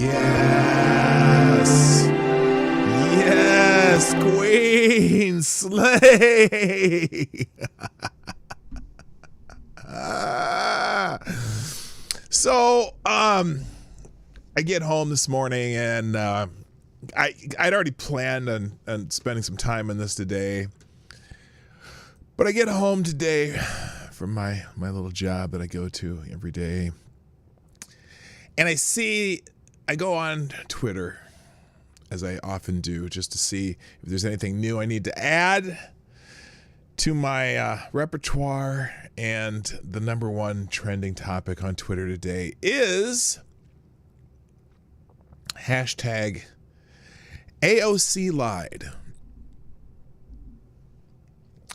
Yes. Yes, Queen Slay. So, I get home this morning and I'd already planned on spending some time on this today. But I get home today from my little job that I go to every day. And I go on Twitter, as I often do, just to see if there's anything new I need to add to my repertoire. And the number one trending topic on Twitter today is hashtag AOC lied.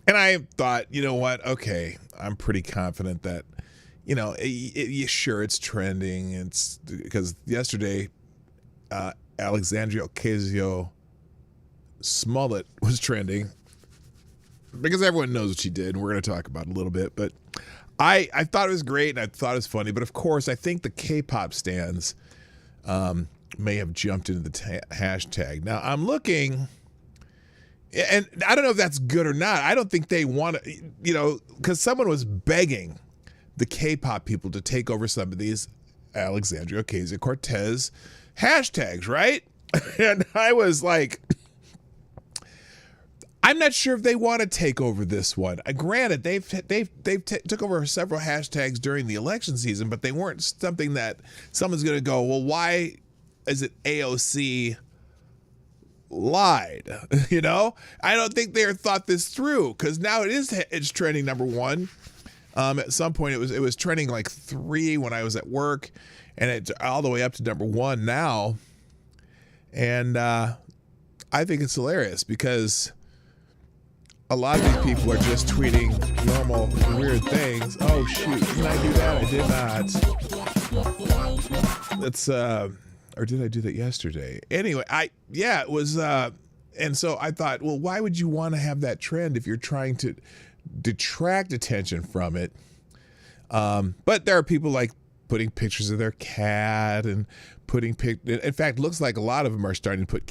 And I thought, you know what? Okay, I'm pretty confident that, sure, it's trending. It's because yesterday, Alexandria Ocasio Smollet was trending because everyone knows what she did, and we're going to talk about it a little bit. But I thought it was great, and I thought it was funny. But of course, I think the K-pop stans may have jumped into the hashtag. Now, I'm looking, and I don't know if that's good or not. I don't think they want to, because someone was begging the K-pop people to take over some of these Alexandria Ocasio-Cortez hashtags, right? And I was like, I'm not sure if they want to take over this one. Granted, they've took over several hashtags during the election season, but they weren't something that someone's going to go, well, why is it AOC lied? I don't think they thought this through, because now it's trending number one. At some point it was trending like 3 when I was at work, and it's all the way up to number 1 now. And I think it's hilarious because a lot of these people are just tweeting normal weird things. Oh shoot, didn't I do that? I did not. That's or did I do that yesterday? Anyway, it was and so I thought, well, why would you want to have that trend if you're trying to detract attention from it? But there are people like putting pictures of their cat and putting in fact, looks like a lot of them are starting to put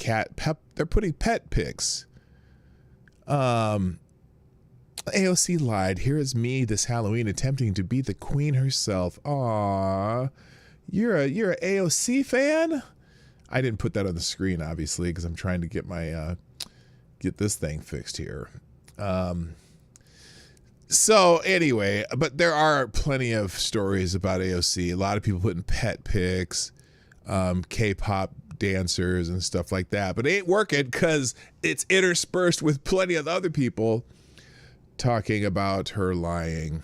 they're putting pet pics. AOC lied. Here is me this Halloween attempting to be the queen herself. Aww. You're a AOC fan? I didn't put that on the screen, obviously, because I'm trying to get my get this thing fixed here. So anyway, but there are plenty of stories about AOC. A lot of people putting pet pics, K-pop dancers and stuff like that. But it ain't working because it's interspersed with plenty of other people talking about her lying.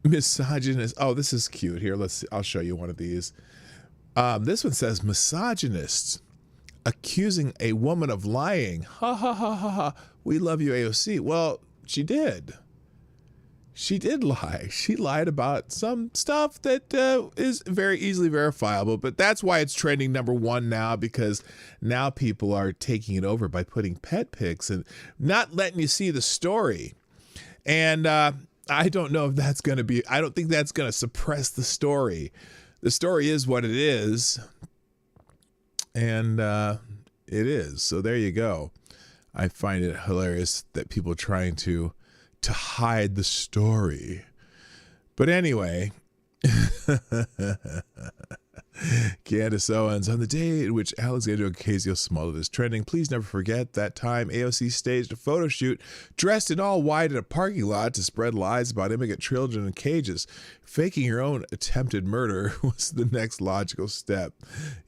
Misogynist. Oh, this is cute. Here, I'll show you one of these. This one says misogynists accusing a woman of lying. Ha ha ha ha ha. We love you, AOC. Well, she did. She did lie. She lied about some stuff that is very easily verifiable, but that's why it's trending number 1 now, because now people are taking it over by putting pet pics and not letting you see the story. And I don't know if that's going to be, I don't think that's going to suppress the story. The story is what it is. And it is. So there you go. I find it hilarious that people are trying to hide the story. But anyway, Candace Owens, on the day in which Alexandria Ocasio-Smollett is trending, please never forget that time AOC staged a photo shoot dressed in all white in a parking lot to spread lies about immigrant children in cages. Faking your own attempted murder was the next logical step.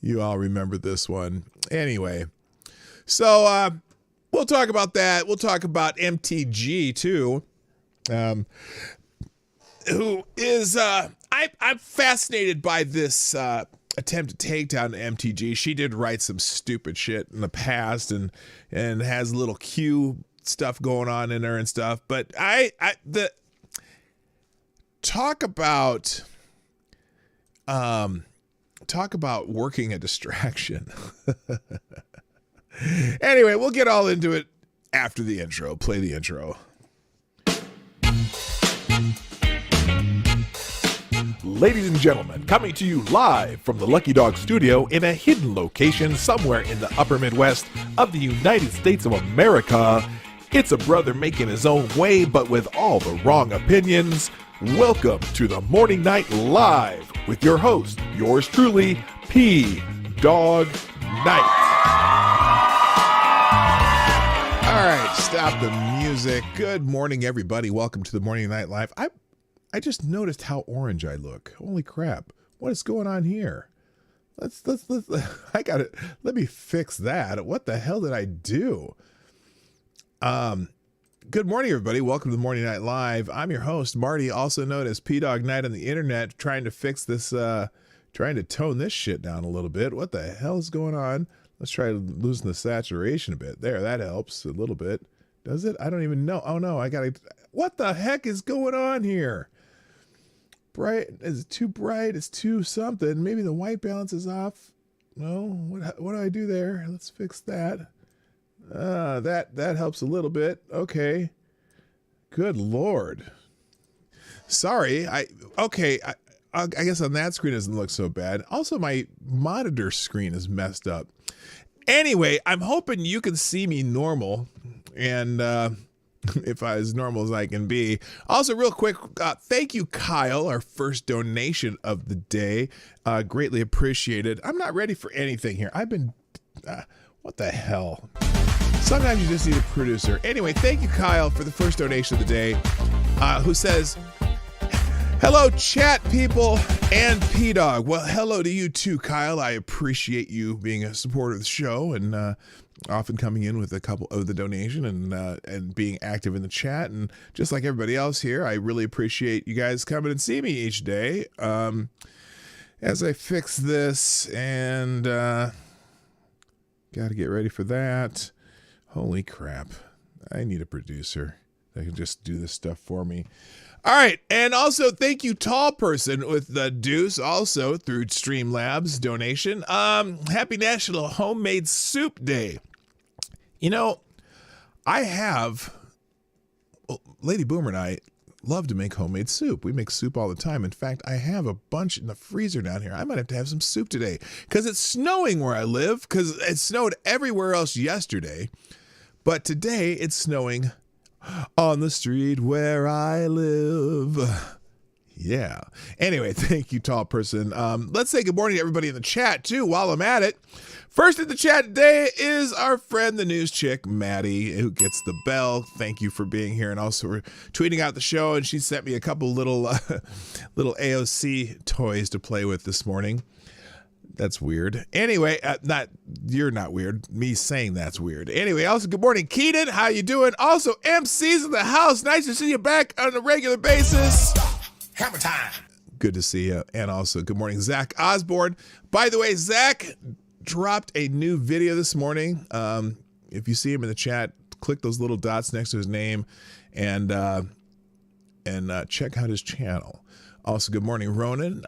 You all remember this one. Anyway, so we'll talk about that. We'll talk about MTG too, who is I'm fascinated by this attempt to take down MTG. She did write some stupid shit in the past and has a little Q stuff going on in her and stuff. But talk about working a distraction. Anyway, we'll get all into it after the intro. Play the intro. Ladies and gentlemen, coming to you live from the Lucky Dog studio in a hidden location somewhere in the upper Midwest of the United States of America, it's a brother making his own way but with all the wrong opinions. Welcome to the Morning Night Live with your host, yours truly, PDawg Knight. All right, stop the music. Good morning, everybody. Welcome to the Morning Night Live. I just noticed how orange I look. Holy crap. What is going on here? Let's I got it. Let me fix that. What the hell did I do? Good morning, everybody. Welcome to the Morning Night Live. I'm your host, Marty, also known as PDawgKnight on the internet, trying to fix this, trying to tone this shit down a little bit. What the hell is going on? Let's try to loosen the saturation a bit. There, that helps a little bit. Does it? I don't even know. Oh no, what the heck is going on here? Bright, is it too bright? It's too something. Maybe the white balance is off. No, what do I do there? Let's fix that. That helps a little bit. Okay. Good Lord. Sorry. I guess on that screen it doesn't look so bad. Also, my monitor screen is messed up. Anyway, I'm hoping you can see me normal, and if I as normal as I can be. Also, real quick, thank you, Kyle, our first donation of the day. Greatly appreciated. I'm not ready for anything here. I've been, what the hell? Sometimes you just need a producer. Anyway, thank you, Kyle, for the first donation of the day, who says, hello, chat people and PDawg. Well, hello to you too, Kyle. I appreciate you being a supporter of the show and often coming in with a couple of the donation and being active in the chat. And just like everybody else here, I really appreciate you guys coming and see me each day. As I fix this and got to get ready for that. Holy crap. I need a producer that can just do this stuff for me. All right, and also thank you, Tall Person with the Deuce, also through Streamlabs donation. Happy National Homemade Soup Day. You know, Lady Boomer and I love to make homemade soup. We make soup all the time. In fact, I have a bunch in the freezer down here. I might have to have some soup today because it's snowing where I live, because it snowed everywhere else yesterday. But today it's snowing on the street where I live. Yeah. Anyway, thank you, Tall Person. Let's say good morning to everybody in the chat, too, while I'm at it. First in the chat today is our friend, the news chick, Maddie, who gets the bell. Thank you for being here and also for tweeting out the show. And she sent me a couple little AOC toys to play with this morning. That's weird. Anyway, you're not weird. Me saying that's weird. Anyway, also good morning, Keaton. How you doing? Also, MC's in the house. Nice to see you back on a regular basis. Hammer time. Good to see you. And also, good morning, Zach Osborne. By the way, Zach dropped a new video this morning. If you see him in the chat, click those little dots next to his name and check out his channel. Also, good morning, Ronan.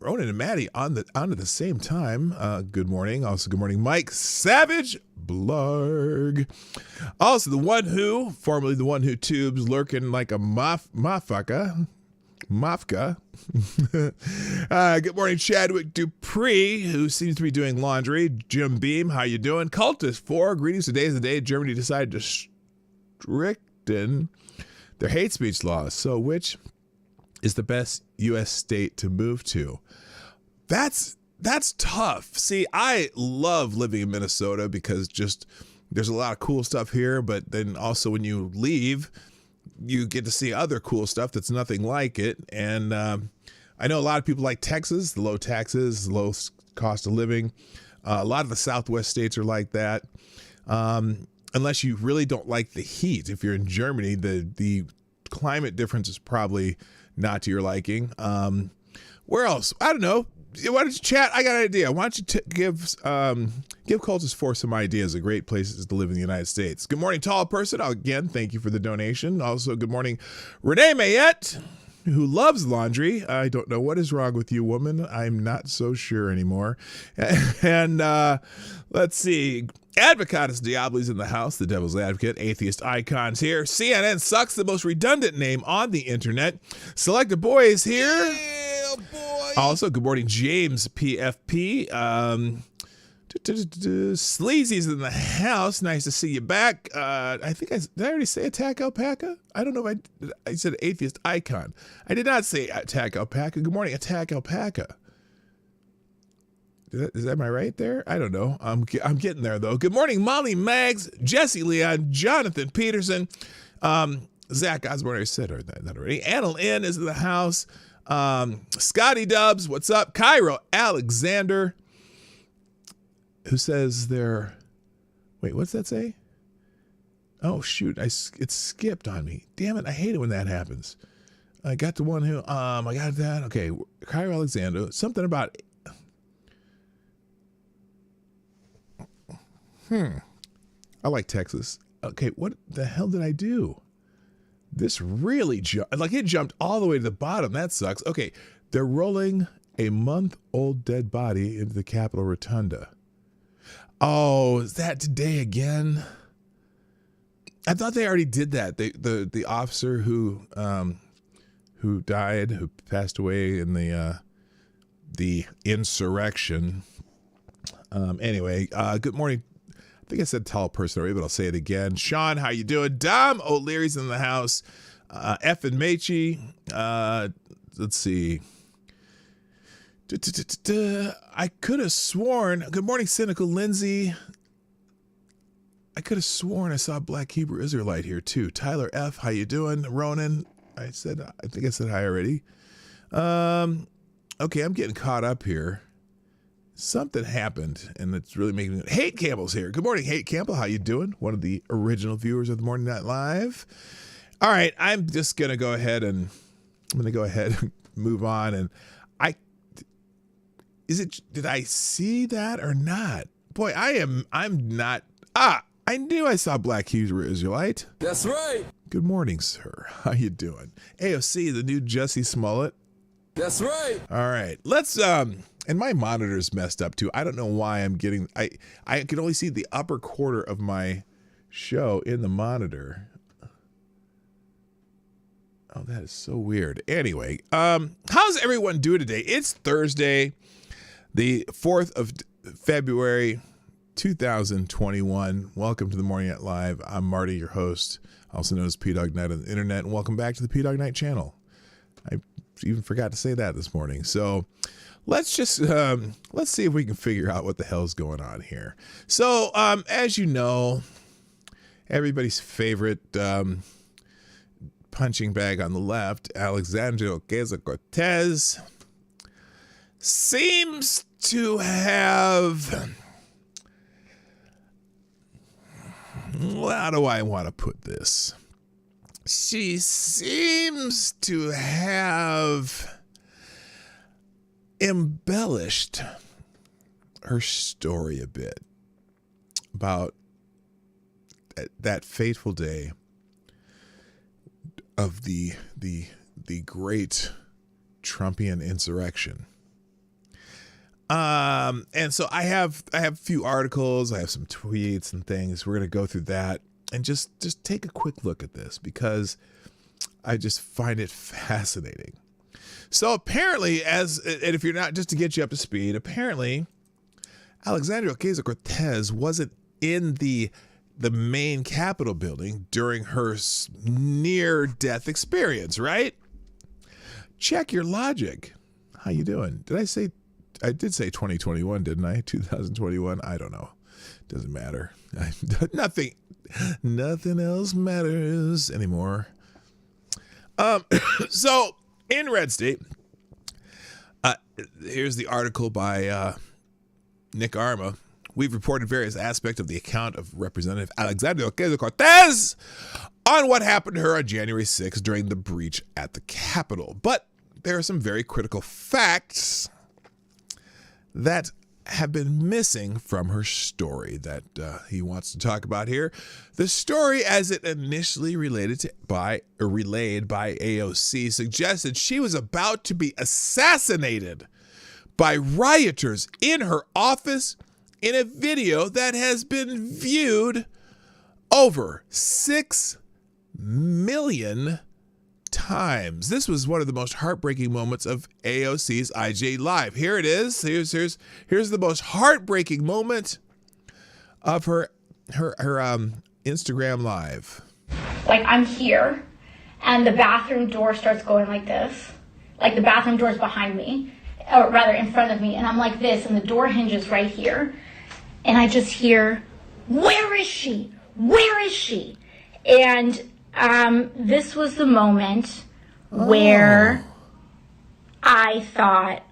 Ronan and Maddie on at the same time. Good morning. Also, good morning, Mike Savage Blarg. Also, formerly the one who tubes, lurking like a Mafka. Good morning, Chadwick Dupree, who seems to be doing laundry. Jim Beam, how you doing? Cultist 4, greetings. Today is the day Germany decided to stricten their hate speech laws. So which is the best U.S. state to move to? That's tough. See, I love living in Minnesota because there's a lot of cool stuff here, but then also when you leave, you get to see other cool stuff that's nothing like it. And I know a lot of people like Texas, the low taxes, low cost of living. A lot of the Southwest states are like that. Unless you really don't like the heat. If you're in Germany, the climate difference is probably not to your liking. Where else? I don't know. Why don't you chat? I got an idea. Why don't you give Cultist 4 some ideas of great places to live in the United States. Good morning, Tall Person. Again, thank you for the donation. Also, good morning, Renee Mayette, who loves laundry. I don't know what is wrong with you, woman. I'm not so sure anymore. And let's see. Advocatus Diaboli's in the house, the devil's advocate, atheist icons here. CNN sucks, the most redundant name on the internet. Selected Boy is here. Yeah, boy. Also, good morning, James PFP. Sleazy's in the house. Nice to see you back. I think did I already say Attack Alpaca? I don't know if I said Atheist Icon. I did not say Attack Alpaca. Good morning, Attack Alpaca. Am I right there? I don't know. I'm getting there though. Good morning, Molly Maggs, Jesse Leon, Jonathan Peterson, Zach Osborne. I said that already. Annal N is in the house. Scotty Dubs, what's up? Cairo Alexander, who says they're. Wait, what's that say? Oh shoot! It skipped on me. Damn it! I hate it when that happens. I got the one who I got that. Okay, Cairo Alexander. Something about. I like Texas. Okay, what the hell did I do? This really jumped. Like it jumped all the way to the bottom. That sucks. Okay, they're rolling a month-old dead body into the Capitol Rotunda. Oh, is that today again? I thought they already did that. The officer who died, who passed away in the insurrection. Anyway, good morning. I think I said tall person already, but I'll say it again. Sean, how you doing? Dom O'Leary's in the house. F and Mechi. Let's see. I could have sworn. Good morning, Cynical Lindsay. I could have sworn I saw a Black Hebrew Israelite here too. Tyler F, how you doing? Ronan, I think I said hi already. Okay, I'm getting caught up here. Something happened, and it's really making me. Hate Campbell's here. Good morning, Hate Campbell. How you doing? One of the original viewers of the Morning Night Live. All right, I'm just gonna go ahead and move on. And did I see that or not? Boy, I'm not. I knew I saw Black Hebrew Israelite. That's right. Good morning, sir. How you doing? AOC, the new Jussie Smollett. That's right. All right, let's and my monitor's messed up too. I don't know why I'm getting. I can only see the upper quarter of my show in the monitor. Oh, that is so weird. Anyway, how's everyone doing today? It's Thursday, the 4th of February, 2021. Welcome to the Morning Night Live. I'm Marty, your host, also known as PDawgKnight on the internet, and welcome back to the Dawg Knight Channel. I even forgot to say that this morning. So let's just let's see if we can figure out what the hell's going on here. So as you know, everybody's favorite punching bag on the left, Alexandria Ocasio-Cortez, seems to have, how do I want to put this? She seems to have embellished her story a bit about that fateful day of the great Trumpian insurrection. And so I have a few articles, I have some tweets and things. We're going to go through that and just take a quick look at this because I just find it fascinating. So apparently, and if you're not, just to get you up to speed, apparently Alexandria Ocasio-Cortez wasn't in the main Capitol building during her near-death experience, right? Check your logic. How you doing? I did say 2021, didn't I? 2021? I don't know. Doesn't matter. Nothing else matters anymore. So in Red State, here's the article by Nick Arma. We've reported various aspects of the account of Representative Alexandria Ocasio-Cortez on what happened to her on January 6th during the breach at the Capitol. But there are some very critical facts that have been missing from her story that he wants to talk about here. The story, as it initially relayed by AOC, suggested she was about to be assassinated by rioters in her office in a video that has been viewed over 6 million times. This was one of the most heartbreaking moments of AOC's IG Live. Here it is. Here's the most heartbreaking moment of her Instagram Live. Like, I'm here, and the bathroom door starts going like this. Like, the bathroom door is behind me, or rather in front of me, and I'm like this, and the door hinges right here. And I just hear, "Where is she? Where is she?" And this was the moment where I thought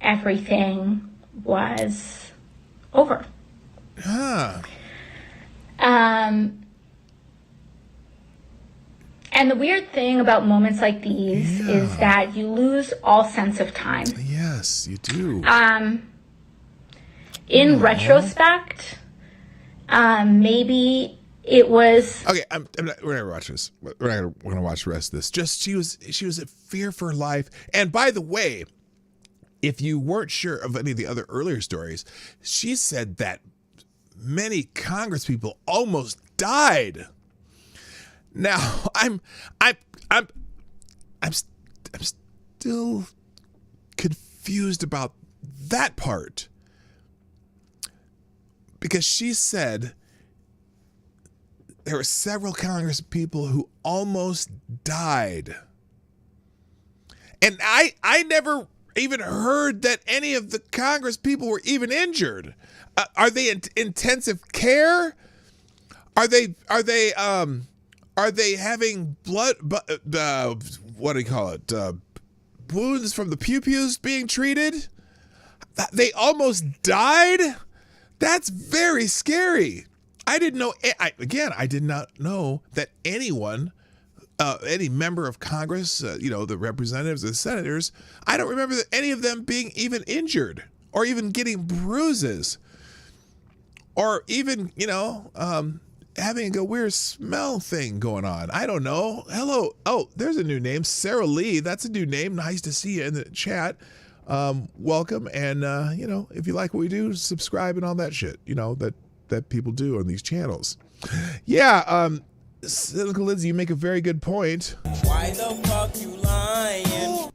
everything was over. And the weird thing about moments like these is that you lose all sense of time. Yes, you do. In retrospect, maybe it was okay. We're gonna watch this. We're gonna watch the rest of this. Just she was at fear for her life. And by the way, if you weren't sure of any of the other earlier stories, she said that many Congress people almost died. Now I'm still confused about that part, because she said there were several Congress people who almost died. And I never even heard that any of the Congress people were even injured. Are they in intensive care? Are they having blood, what do you call it? Wounds from the pew-pews being treated? They almost died? That's very scary. I didn't know. I did not know that anyone, any member of Congress, the representatives, the senators, I don't remember any of them being even injured or even getting bruises or even, having a weird smell thing going on. I don't know. Hello. Oh, there's a new name. Sarah Lee. That's a new name. Nice to see you in the chat. Welcome. And, if you like what we do, subscribe and all that shit, that people do on these channels. Yeah. Cynical Lindsay, you make a very good point. Why the fuck you lying?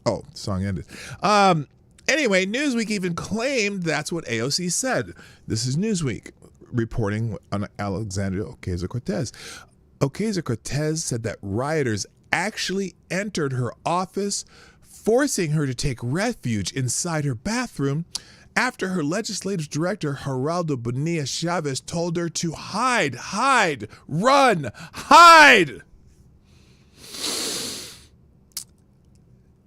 Oh, the song ended. Anyway, Newsweek even claimed that's what AOC said. This is Newsweek reporting on Alexandria Ocasio-Cortez. Ocasio-Cortez said that rioters actually entered her office, forcing her to take refuge inside her bathroom after her legislative director, Geraldo Bonilla Chavez, told her to hide, run, hide.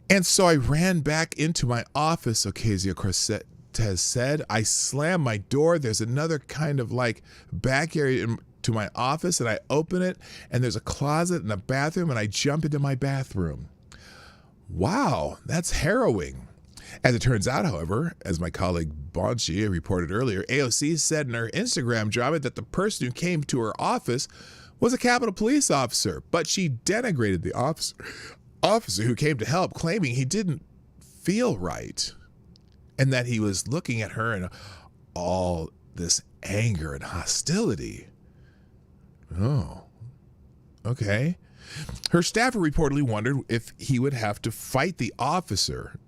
And so I ran back into my office, Ocasio-Cortez said. I slammed my door. There's another kind of like back area to my office, and I open it, and there's a closet and a bathroom, and I jump into my bathroom. Wow, that's harrowing. As it turns out, however, as my colleague Dontion reported earlier, AOC said in her Instagram drama that the person who came to her office was a Capitol Police officer, but she denigrated the officer who came to help, claiming he didn't feel right and that he was looking at her in all this anger and hostility. Oh, okay. Her staffer reportedly wondered if he would have to fight the officer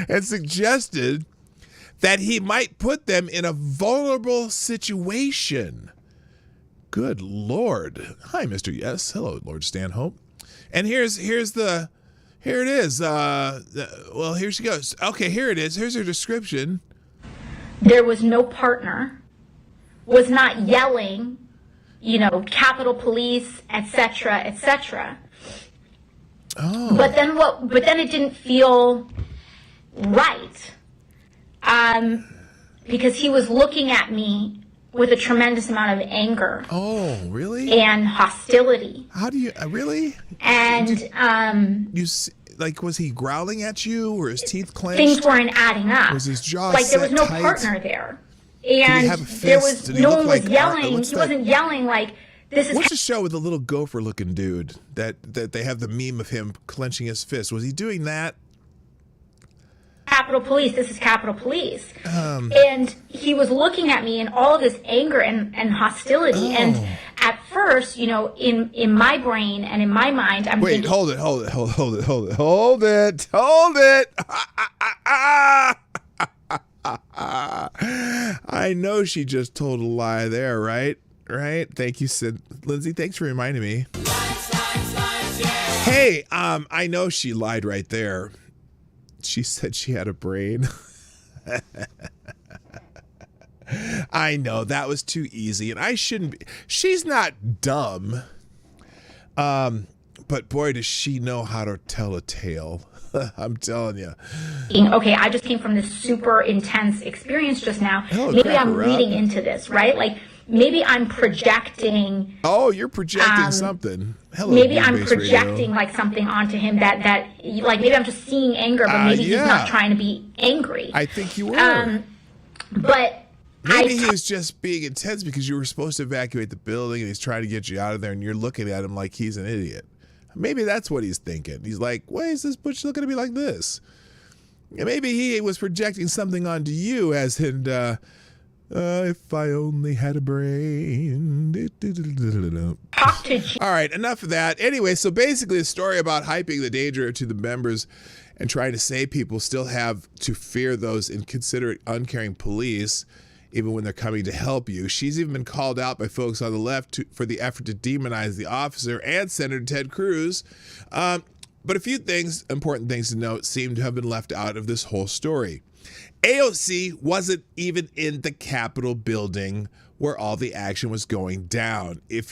and suggested that he might put them in a vulnerable situation. Good Lord. Hi, Mr. Yes. Hello, Lord Stanhope. And here it is. Well, here she goes. Okay, here it is. Here's her description. There was no partner, was not yelling, Capitol Police, etc., etc. Oh. But then it didn't feel right. Because he was looking at me with a tremendous amount of anger. Oh, really? And hostility. How do you really? And was he growling at you, or his teeth clenched? Things weren't adding up. Was his jaw like there was no tight? Partner there, and there was no one was yelling. He wasn't yelling like this is. What's the show with the little gopher-looking dude that they have the meme of him clenching his fist? Was he doing that? Capitol Police. This is Capitol Police. And he was looking at me in all of this anger and hostility. And at first, you know, in my brain and in my mind, I'm thinking, hold it. I know she just told a lie there, right? Thank you, Lindsay. Thanks for reminding me. Hey, I know she lied right there. She said she had a brain. I know that was too easy, and I shouldn't be. She's not dumb. But boy, does she know how to tell a tale. I'm telling you. Okay, I just came from this super intense experience just now. Maybe I'm reading into this, right? Like, maybe I'm projecting. Oh, you're projecting something. Hello, maybe I'm projecting like something onto him that like maybe I'm just seeing anger, but maybe he's not trying to be angry. I think you were. But maybe he was just being intense because you were supposed to evacuate the building and he's trying to get you out of there and you're looking at him like he's an idiot. Maybe that's what he's thinking. He's like, why is this butch looking at me like this? And maybe he was projecting something onto you as in, if I only had a brain. All right, enough of that. Anyway, so basically a story about hyping the danger to the members and trying to save people still have to fear those inconsiderate, uncaring police, even when they're coming to help you. She's even been called out by folks on the left for the effort to demonize the officer and Senator Ted Cruz. But a few things, important things to note, seem to have been left out of this whole story. AOC wasn't even in the Capitol building where all the action was going down. If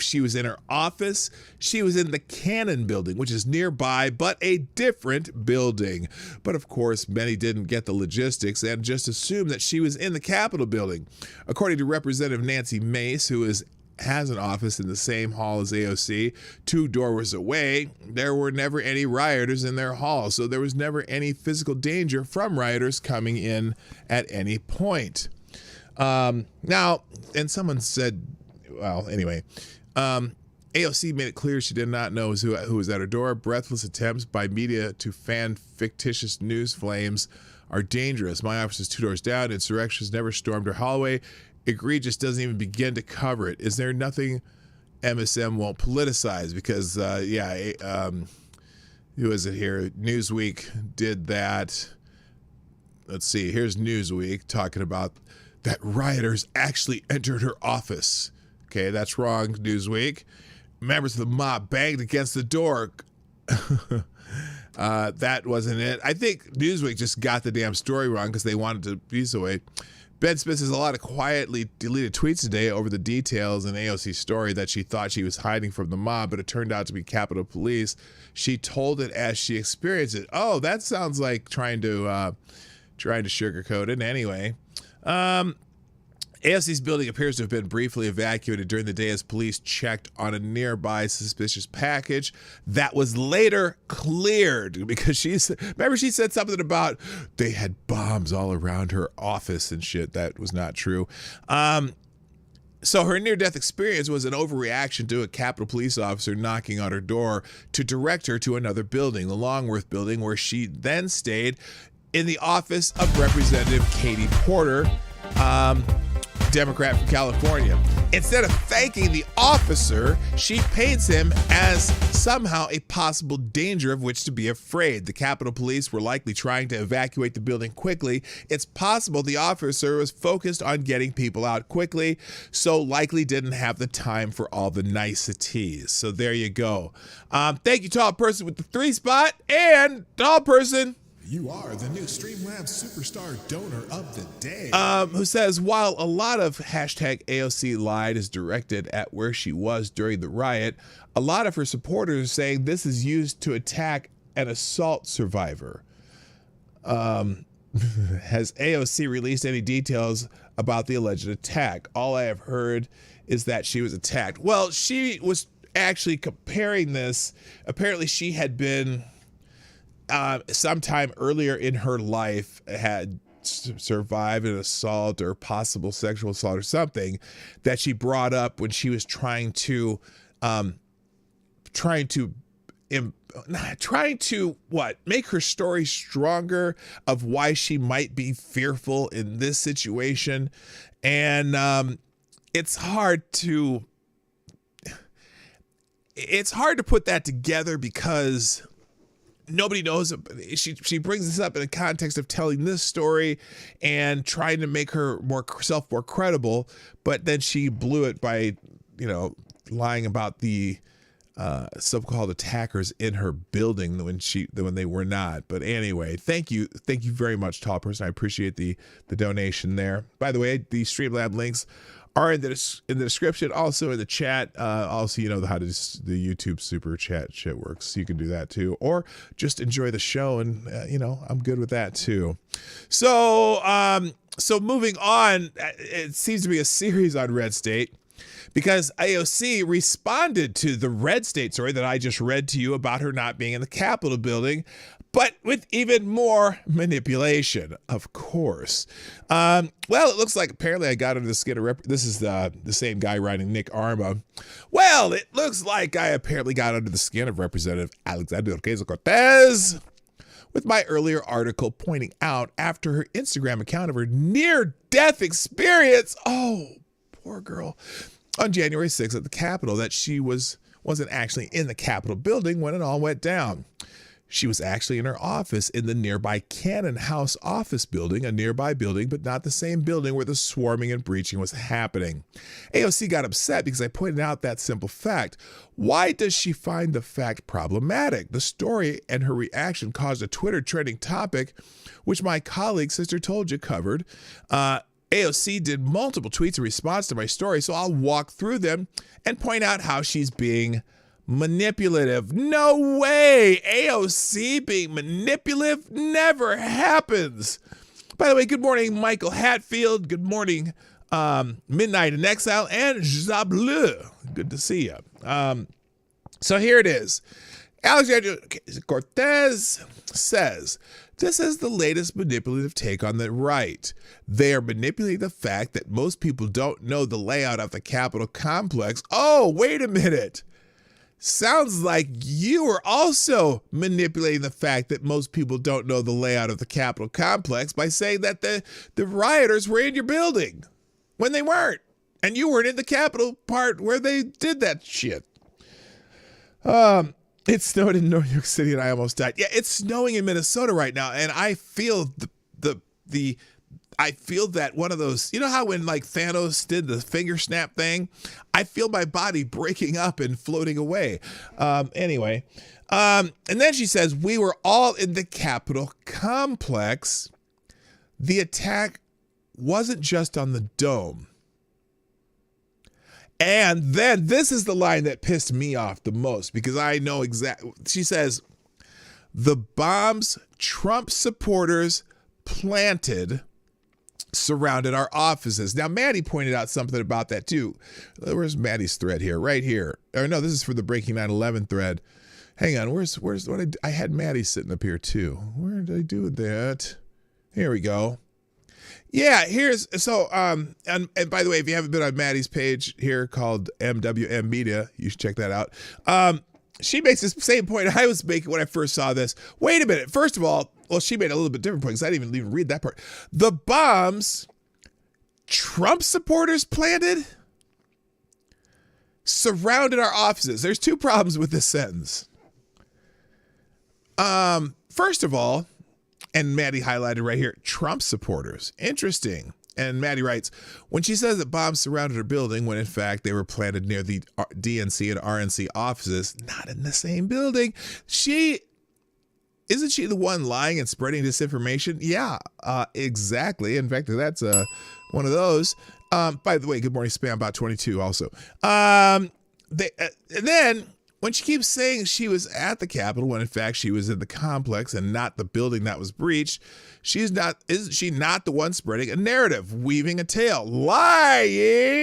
she was in her office, she was in the Cannon building, which is nearby, but a different building. But of course, many didn't get the logistics and just assumed that she was in the Capitol building. According to Representative Nancy Mace, who has an office in the same hall as AOC, 2 doors away, there were never any rioters in their hall. So there was never any physical danger from rioters coming in at any point. Now, and someone said, well, anyway, AOC made it clear she did not know who was at her door. Breathless attempts by media to fan fictitious news flames are dangerous. My office is 2 doors down. Insurrectionists never stormed her hallway. Egregious doesn't even begin to cover it. Is there nothing MSM won't politicize? Because, who is it here? Newsweek did that. Let's see. Here's Newsweek talking about that rioters actually entered her office. Okay, that's wrong, Newsweek. Members of the mob banged against the door. That wasn't it. I think Newsweek just got the damn story wrong because they wanted to be so way. Ben Smith has a lot of quietly deleted tweets today over the details in AOC's story that she thought she was hiding from the mob, but it turned out to be Capitol Police. She told it as she experienced it. Oh, that sounds like trying to sugarcoat it. Anyway, AOC's building appears to have been briefly evacuated during the day as police checked on a nearby suspicious package that was later cleared because remember she said something about they had bombs all around her office and shit. That was not true. So her near-death experience was an overreaction to a Capitol Police officer knocking on her door to direct her to another building, the Longworth building, where she then stayed in the office of Representative Katie Porter, Democrat from California. Instead of thanking the officer, she paints him as somehow a possible danger of which to be afraid. The Capitol Police were likely trying to evacuate the building quickly. It's possible the officer was focused on getting people out quickly, so likely didn't have the time for all the niceties. So there you go. Thank you, Tall Person with the 3 spot, and Tall Person, you are the new Streamlabs Superstar Donor of the Day. Who says, while a lot of hashtag AOC lied is directed at where she was during the riot, a lot of her supporters are saying this is used to attack an assault survivor. Has AOC released any details about the alleged attack? All I have heard is that she was attacked. Well, she was actually comparing this. Apparently she had been... sometime earlier in her life had survived an assault or possible sexual assault or something that she brought up when she was trying to trying to make her story stronger of why she might be fearful in this situation. And it's hard to put that together because nobody knows. She brings this up in the context of telling this story and trying to make herself more credible, but then she blew it by, lying about the so-called attackers in her building when they were not. But anyway, thank you very much, tall person. I appreciate the donation there. By the way, the Streamlab links are in the description, also in the chat. Also, how the YouTube super chat shit works. So you can do that too, or just enjoy the show, and I'm good with that too. So moving on, it seems to be a series on Red State, because AOC responded to the Red State story that I just read to you about her not being in the Capitol building, but with even more manipulation, of course. Well, it looks like apparently I got under the skin of this is the same guy writing Nick Arma. Well, it looks like I apparently got under the skin of Representative Alexandria Ocasio-Cortez with my earlier article pointing out after her Instagram account of her near-death experience. Oh, poor girl. On January 6th at the Capitol, that she wasn't actually in the Capitol building when it all went down. She was actually in her office in the nearby Cannon House office building, a nearby building, but not the same building where the swarming and breaching was happening. AOC got upset because I pointed out that simple fact. Why does she find the fact problematic? The story and her reaction caused a Twitter trending topic, which my colleague Sister Told You covered. AOC did multiple tweets in response to my story, so I'll walk through them and point out how she's being manipulative. No way! AOC being manipulative never happens. By the way, good morning, Michael Hatfield. Good morning, Midnight in Exile, and Jableu. Good to see you. So here it is. Alexandria Cortez says, this is the latest manipulative take on the right. They are manipulating the fact that most people don't know the layout of the Capitol complex. Oh, wait a minute. Sounds like you are also manipulating the fact that most people don't know the layout of the Capitol complex by saying that the rioters were in your building when they weren't. And you weren't in the Capitol part where they did that shit. It snowed in New York City and I almost died. Yeah, it's snowing in Minnesota right now, and I feel I feel that one of those, how when like Thanos did the finger snap thing, I feel my body breaking up and floating away. Anyway, and then she says, we were all in the Capitol complex. The attack wasn't just on the dome. And then this is the line that pissed me off the most, because I know exactly. She says, the bombs Trump supporters planted surrounded our offices. Now, Maddie pointed out something about that too. Where's Maddie's thread here? Right here. Or no, this is for the Breaking 9/11 thread. Hang on. Where's what I had Maddie sitting up here too. Where did I do that? Here we go. Yeah, and by the way, if you haven't been on Maddie's page here called MWM Media, you should check that out. She makes this same point I was making when I first saw this. Wait a minute. First of all, well, she made a little bit different point because I didn't even read that part. The bombs Trump supporters planted surrounded our offices. There's two problems with this sentence. First of all, and Maddie highlighted right here, Trump supporters. Interesting. And Maddie writes, when she says that bombs surrounded her building, when in fact they were planted near the DNC and RNC offices, not in the same building, isn't she the one lying and spreading disinformation? Yeah, exactly. In fact, that's one of those. By the way, good morning, Spambot 22 also. And then when she keeps saying she was at the Capitol when in fact she was in the complex and not the building that was breached, isn't she not the one spreading a narrative, weaving a tale, lying?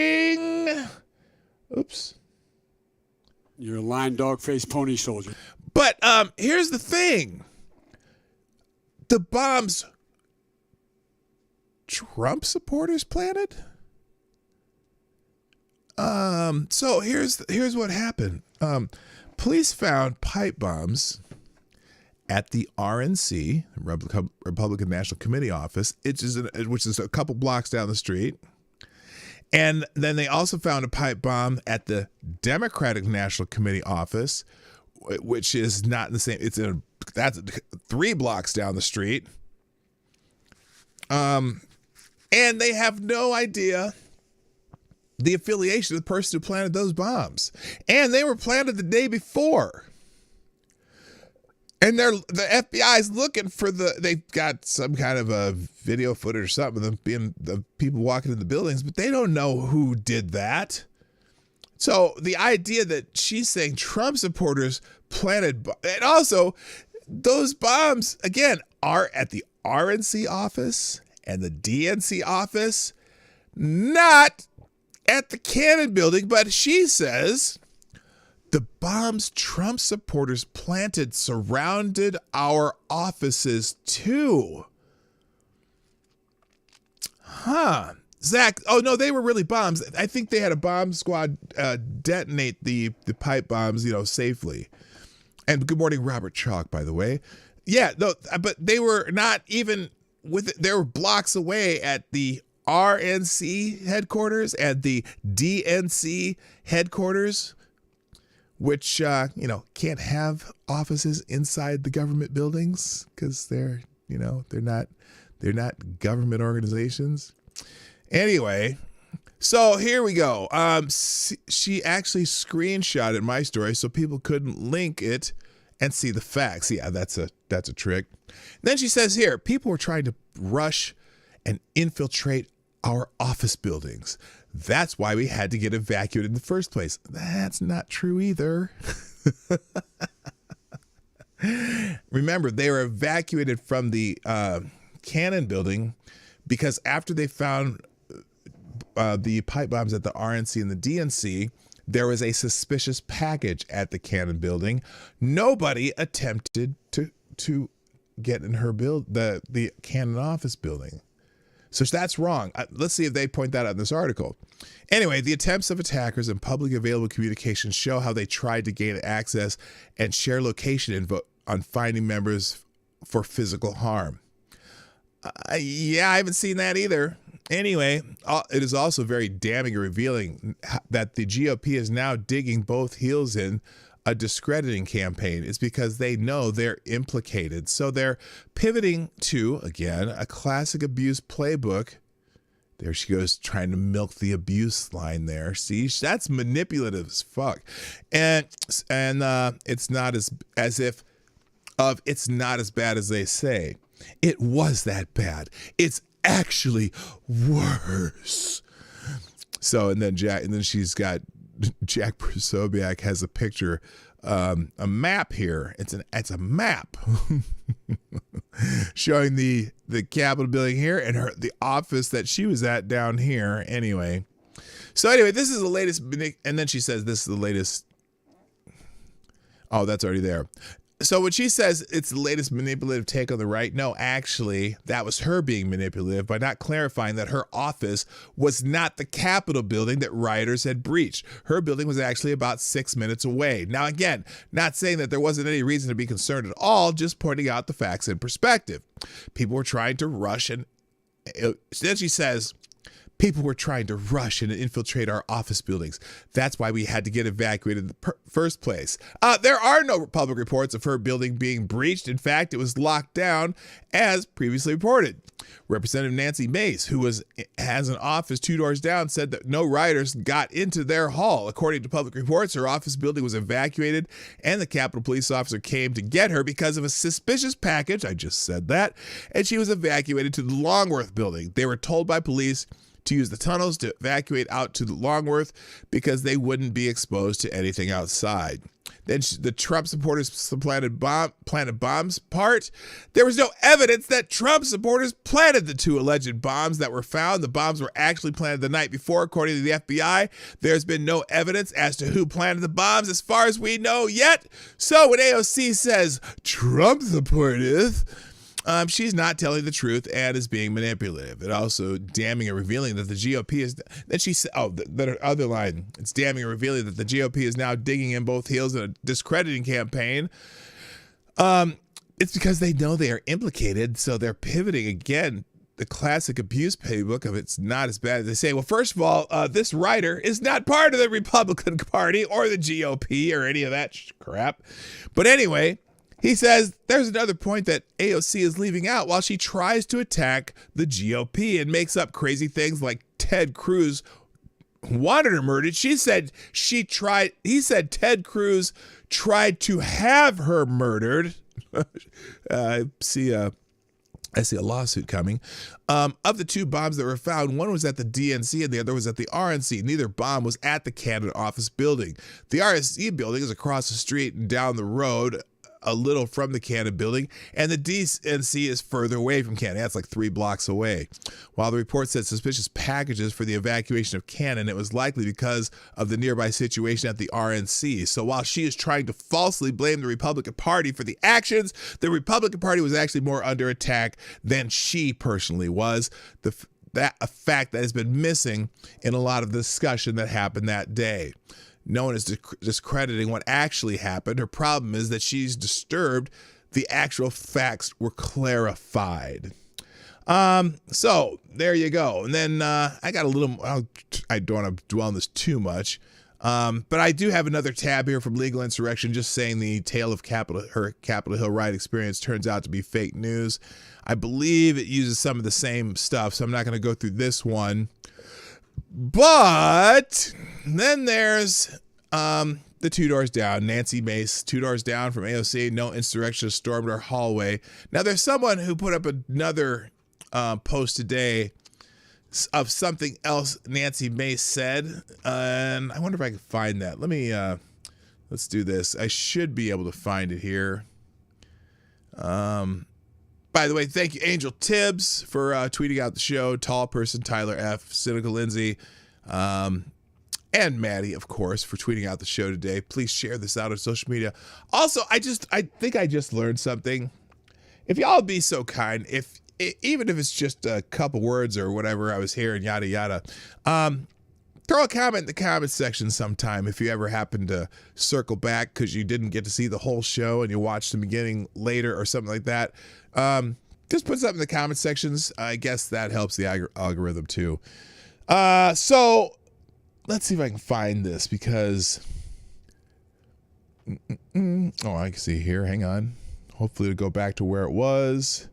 Oops. You're a lying dog-faced pony soldier. But here's the thing. The bombs Trump supporters planted? So here's what happened. Police found pipe bombs at the RNC, Republican National Committee office, which is a couple blocks down the street. And then they also found a pipe bomb at the Democratic National Committee office, which is not in the same. That's 3 blocks down the street. And they have no idea the affiliation of the person who planted those bombs. And they were planted the day before. And the FBI is looking for they've got some kind of a video footage or something of them being the people walking in the buildings, but they don't know who did that. So the idea that she's saying Trump supporters planted, and also those bombs, again, are at the RNC office and the DNC office, not at the Cannon building, but she says the bombs Trump supporters planted surrounded our offices too. Huh. Zach, oh no, they were really bombs. I think they had a bomb squad detonate the pipe bombs, safely. And good morning, Robert Chalk, by the way. Yeah, no, but they were not even they were blocks away at the RNC headquarters and the DNC headquarters, which, can't have offices inside the government buildings because they're not government organizations. Anyway, so here we go. She actually screenshotted my story so people couldn't link it and see the facts. Yeah, that's a trick. Then she says here, people were trying to rush and infiltrate our office buildings. That's why we had to get evacuated in the first place. That's not true either. Remember, they were evacuated from the Cannon building because after they found the pipe bombs at the RNC and the DNC, there was a suspicious package at the Cannon building. Nobody attempted to get in her the Cannon office building. So that's wrong. Let's see if they point that out in this article. Anyway, the attempts of attackers and public available communications show how they tried to gain access and share location info on finding members for physical harm. Yeah, I haven't seen that either. Anyway, it is also very damning and revealing that the GOP is now digging both heels in a discrediting campaign. It's because they know they're implicated. So they're pivoting to, again, a classic abuse playbook. There she goes, trying to milk the abuse line there. See, that's manipulative as fuck. And it's not it's not as bad as they say. It was that bad. It's actually worse. So, and then she's got Jack Prosobiec has a picture, a map here. It's a map showing the Capitol building here and the office that she was at down here. Anyway, this is the latest. And then she says this is the latest. Oh, that's already there. So when she says it's the latest manipulative take on the right, no, actually, that was her being manipulative by not clarifying that her office was not the Capitol building that rioters had breached. Her building was actually about 6 minutes away. Now, again, not saying that there wasn't any reason to be concerned at all, just pointing out the facts in perspective. People were trying to rush then she says, people were trying to rush and infiltrate our office buildings. That's why we had to get evacuated in the first place. There are no public reports of her building being breached. In fact, it was locked down as previously reported. Representative Nancy Mace, who has an office 2 doors down, said that no rioters got into their hall. According to public reports, her office building was evacuated and the Capitol police officer came to get her because of a suspicious package. I just said that. And she was evacuated to the Longworth building. They were told by police to use the tunnels to evacuate out to the Longworth because they wouldn't be exposed to anything outside. Then the Trump supporters planted bombs part. There was no evidence that Trump supporters planted the 2 alleged bombs that were found. The bombs were actually planted the night before, according to the FBI. There's been no evidence as to who planted the bombs as far as we know yet. So when AOC says Trump supporters, she's not telling the truth and is being manipulative. It also damning and revealing that the GOP is. Then she said, the other line. It's damning and revealing that the GOP is now digging in both heels in a discrediting campaign. It's because they know they are implicated, so they're pivoting again. The classic abuse playbook of it's not as bad as they say. Well, first of all, this writer is not part of the Republican Party or the GOP or any of that crap. But anyway, he says there's another point that AOC is leaving out while she tries to attack the GOP and makes up crazy things like Ted Cruz wanted her murdered. He said Ted Cruz tried to have her murdered. I see a lawsuit coming. Of the two bombs that were found, one was at the DNC and the other was at the RNC. Neither bomb was at the Canada office building. The RNC building is across the street and down the road a little from the Canada building, and the DNC is further away from Canada. That's like 3 blocks away. While the report said suspicious packages for the evacuation of Canada, it was likely because of the nearby situation at the RNC. So while she is trying to falsely blame the Republican Party for the actions, the Republican Party was actually more under attack than she personally was. A fact that has been missing in a lot of the discussion that happened that day. No one is discrediting what actually happened. Her problem is that she's disturbed the actual facts were clarified. So there you go. And then I got a little, I don't want to dwell on this too much, but I do have another tab here from Legal Insurrection just saying the tale of her Capitol Hill riot experience turns out to be fake news. I believe it uses some of the same stuff, so I'm not going to go through this one. But then there's the 2 doors down. Nancy Mace, 2 doors down from AOC. No insurrectionists stormed our hallway. Now there's someone who put up another post today of something else Nancy Mace said, and I wonder if I can find that. Let's do this. I should be able to find it here. By the way, thank you, Angel Tibbs, for tweeting out the show. Tall Person, Tyler F., Cynical Lindsay, and Maddie, of course, for tweeting out the show today. Please share this out on social media. Also, I think I just learned something. If y'all be so kind, even if it's just a couple words or whatever I was hearing, yada yada, throw a comment in the comment section sometime if you ever happen to circle back because you didn't get to see the whole show and you watched the beginning later or something like that. Just put something in the comment sections. I guess that helps the algorithm too. So let's see if I can find this because, I can see here. Hang on. Hopefully it'll go back to where it was.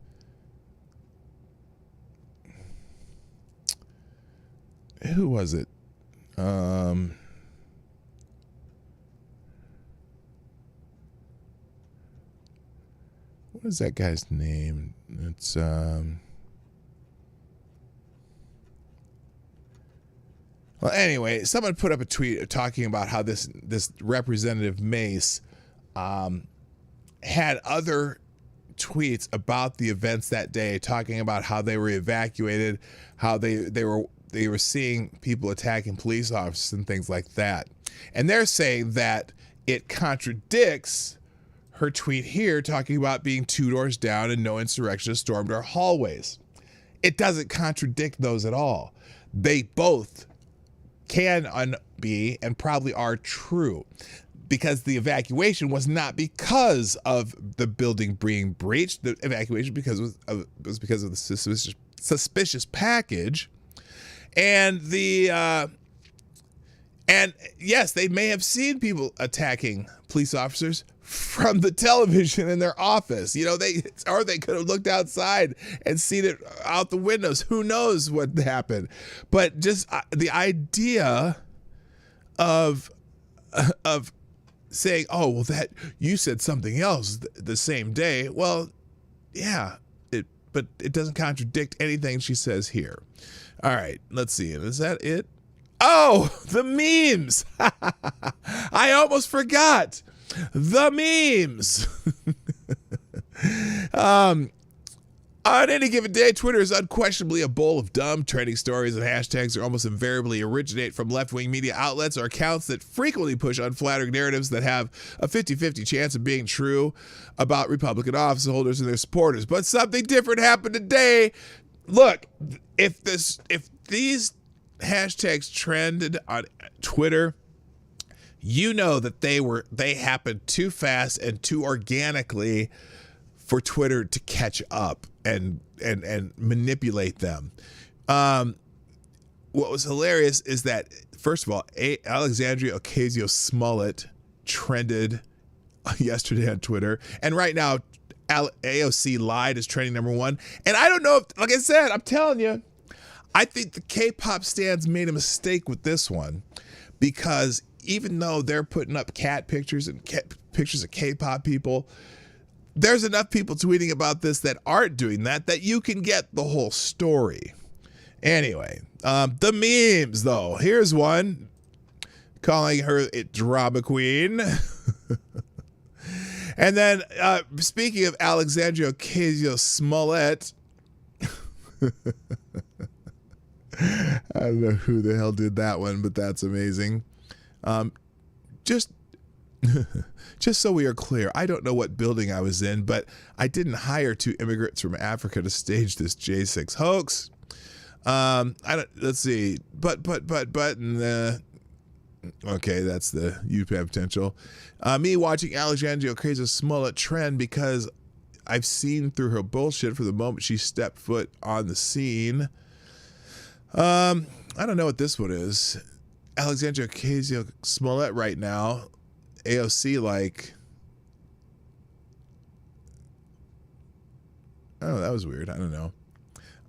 Who was it? What is that guy's name? It's well, anyway, someone put up a tweet talking about how this Representative Mace had other tweets about the events that day, talking about how they were evacuated, how they were seeing people attacking police officers and things like that. And they're saying that it contradicts her tweet here talking about being 2 doors down and no insurrectionists stormed our hallways. It doesn't contradict those at all. They both can be and probably are true, because the evacuation was not because of the building being breached. The evacuation was because of the suspicious package. And and yes, they may have seen people attacking police officers from the television in their office. You know, they could have looked outside and seen it out the windows. Who knows what happened? But just the idea of saying, "Oh, well, that you said something else the same day." Well, yeah, but it doesn't contradict anything she says here. All right, let's see. Is that it? Oh, the memes. I almost forgot. The memes. On any given day, Twitter is unquestionably a bowl of dumb. Trending stories and hashtags are almost invariably originate from left-wing media outlets or accounts that frequently push unflattering narratives that have a 50-50 chance of being true about Republican office holders and their supporters. But something different happened today. Look, if these hashtags trended on Twitter, you know that they happened too fast and too organically for Twitter to catch up and manipulate them. What was hilarious is that, first of all, Alexandria Ocasio-Smollett trended yesterday on Twitter, and right now AOC lied is trending number one. And I don't know if, like I said, I'm telling you, I think the K-pop stans made a mistake with this one, because even though they're putting up cat pictures and pictures of K-pop people, there's enough people tweeting about this that aren't doing that you can get the whole story. Anyway, the memes, though. Here's one calling her a drama queen. And then, speaking of Alexandria Ocasio-Smollett, I don't know who the hell did that one, but that's amazing. Just so we are clear, I don't know what building I was in, but I didn't hire 2 immigrants from Africa to stage this J6 hoax. Let's see. But, and okay, that's the UPAP potential. Me watching Alexandria Ocasio-Smollett trend because I've seen through her bullshit for the moment she stepped foot on the scene. I don't know what this one is. Alexandria Ocasio-Smollett right now. AOC, like, oh, that was weird. I don't know.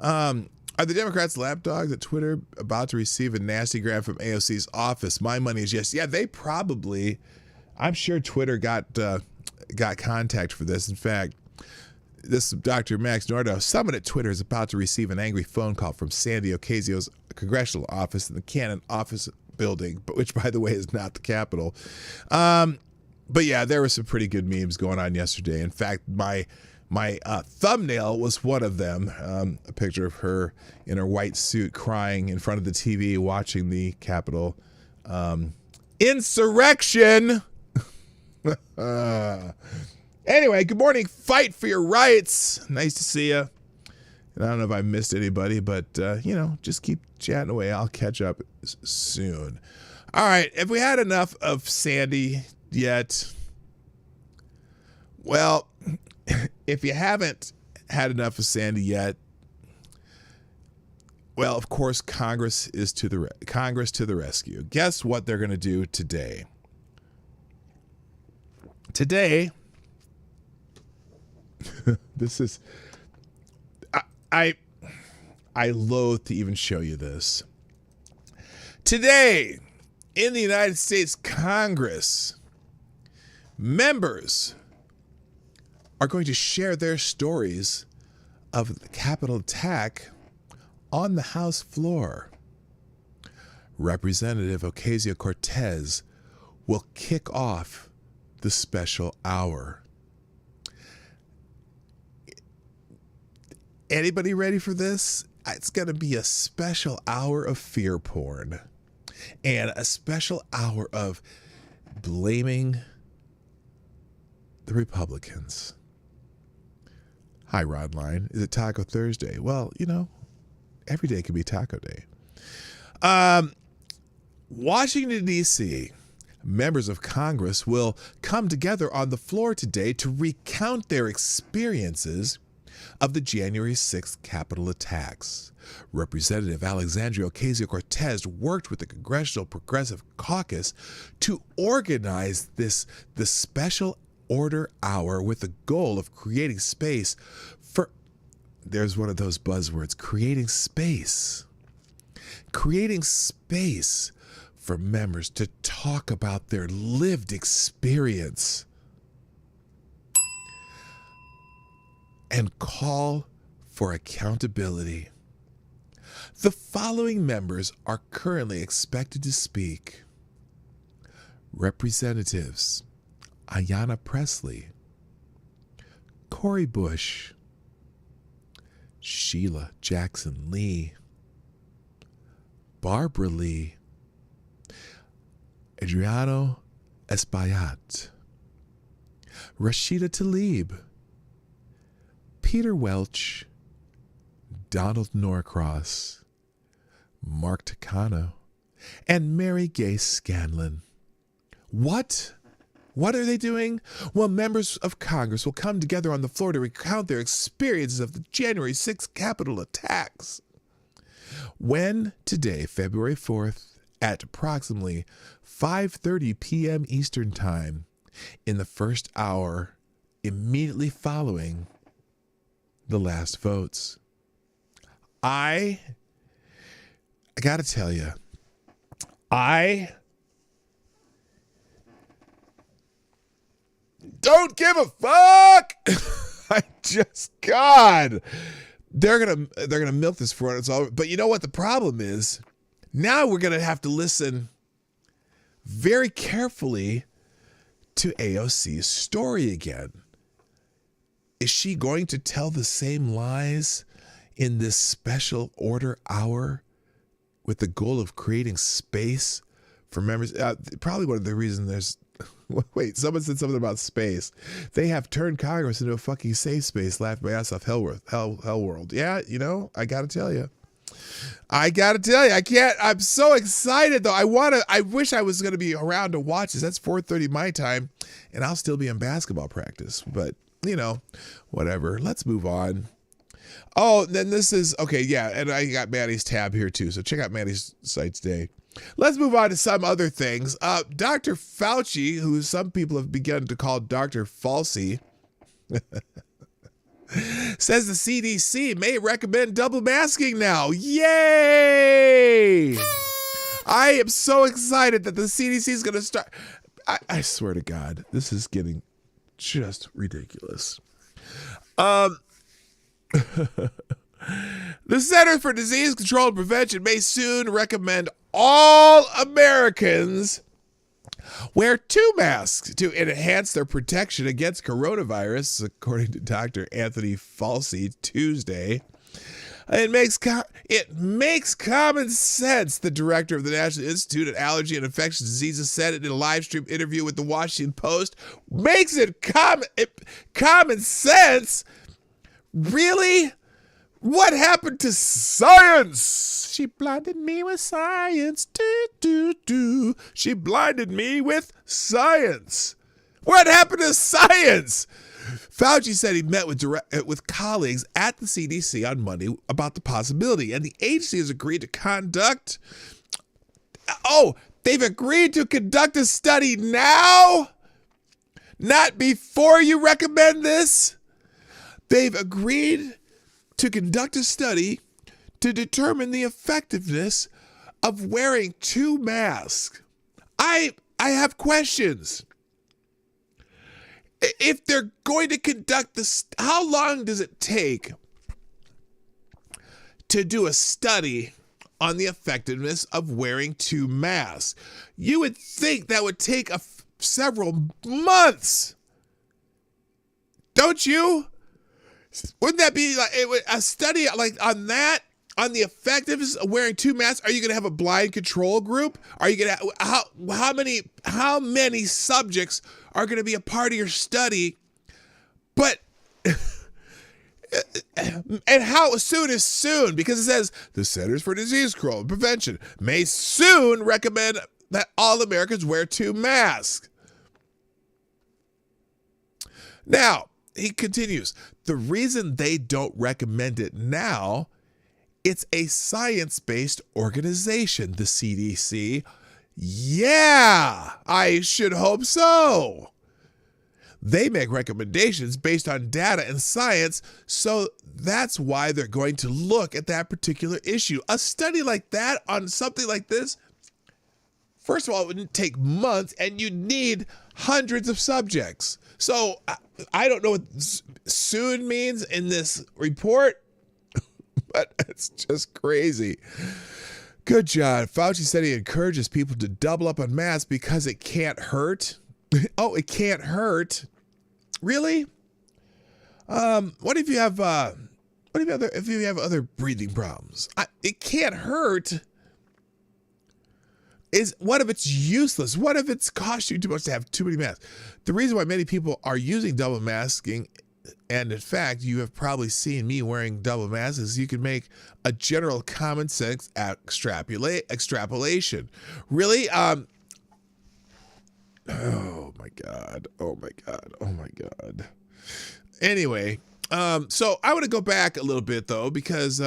Are the Democrats lapdogs at Twitter about to receive a nasty grant from AOC's office? My money is yes. Yeah, they probably, I'm sure Twitter got contact for this. In fact, this Dr. Max Nordau, someone at Twitter is about to receive an angry phone call from Sandy Ocasio's congressional office in the Cannon office building, but which, by the way, is not the Capitol. But yeah, there were some pretty good memes going on yesterday. In fact, my thumbnail was one of them, a picture of her in her white suit crying in front of the TV watching the Capitol insurrection. Anyway, good morning. Fight for your rights. Nice to see you. And I don't know if I missed anybody, but, just keep chatting away. I'll catch up soon. All right. Have we had enough of Sandy yet? Well, if you haven't had enough of Sandy yet, well, of course, Congress to the rescue. Guess what they're going to do today? Today, this is... I loathe to even show you this. Today, in the United States Congress, members are going to share their stories of the Capitol attack on the House floor. Representative Ocasio-Cortez will kick off the special hour. Anybody ready for this? It's going to be a special hour of fear porn and a special hour of blaming the Republicans. Hi, Rodline. Is it Taco Thursday? Well, every day can be Taco Day. Washington, D.C., members of Congress will come together on the floor today to recount their experiences of the January 6th Capitol attacks. Representative Alexandria Ocasio-Cortez worked with the Congressional Progressive Caucus to organize the special order hour with the goal of creating space for, there's one of those buzzwords, creating space for members to talk about their lived experience and call for accountability. The following members are currently expected to speak. Representatives Ayanna Pressley, Cori Bush, Sheila Jackson Lee, Barbara Lee, Adriano Espaillat, Rashida Tlaib, Peter Welch, Donald Norcross, Mark Takano, and Mary Gay Scanlon. What? What are they doing? Well, members of Congress will come together on the floor to recount their experiences of the January 6th Capitol attacks. When today, February 4th, at approximately 5:30 p.m. Eastern Time, in the first hour immediately following the last votes. I gotta tell you, I don't give a fuck. God, they're gonna milk this for it's all. But you know what the problem is? Now we're gonna have to listen very carefully to AOC's story again. Is she going to tell the same lies in this special order hour with the goal of creating space for members? Probably one of the reasons there's... Wait, someone said something about space. They have turned Congress into a fucking safe space, laughed my ass off hell world. Yeah, you know, I gotta tell you. I can't. I'm so excited though. I wish I was gonna be around to watch this. That's 4:30 my time, and I'll still be in basketball practice. But you know, whatever. Let's move on. Oh, then this is okay. Yeah, and I got Maddie's tab here too. So check out Maddie's site today. Let's move on to some other things. Dr. Fauci, who some people have begun to call Dr. Falsey, says the CDC may recommend double masking now. Yay! I am so excited that the CDC is going to start. I swear to God, this is getting just ridiculous. The Centers for Disease Control and Prevention may soon recommend all Americans wear 2 masks to enhance their protection against coronavirus, according to Dr. Anthony Fauci Tuesday. It makes common sense, the director of the National Institute of Allergy and Infectious Diseases said in a live stream interview with the Washington Post. Makes it common sense? Really? What happened to science? She blinded me with science. She blinded me with science. What happened to science? Fauci said he met with colleagues at the CDC on Monday about the possibility, and the agency has agreed to conduct... Oh, they've agreed to conduct a study now? Not before you recommend this? They've agreed to conduct a study to determine the effectiveness of wearing 2 masks. I have questions. If they're going to conduct this, how long does it take to do a study on the effectiveness of wearing 2 masks? You would think that would take several months. Don't you? Wouldn't that be like a study like on that, on the effectiveness of wearing 2 masks? Are you going to have a blind control group? Are you going to how many subjects are going to be a part of your study? But and how soon is soon? Because it says the Centers for Disease Control and Prevention may soon recommend that all Americans wear 2 masks. Now, he continues, the reason they don't recommend it now, it's a science-based organization, the CDC. Yeah, I should hope so. They make recommendations based on data and science, so that's why they're going to look at that particular issue. A study like that on something like this, first of all, it wouldn't take months, and you'd need hundreds of subjects. So I don't know what soon means in this report, but it's just crazy. Good job. Fauci said he encourages people to double up on masks because it can't hurt. Oh, it can't hurt. Really? What if you have What if you have other breathing problems? It can't hurt. What if it's useless? What if it's cost you too much to have too many masks? The reason why many people are using double masking, and in fact, you have probably seen me wearing double masks, is you can make a general common sense extrapolation. Really? Oh my God. Oh my God. Oh my God. Anyway, so I want to go back a little bit though, because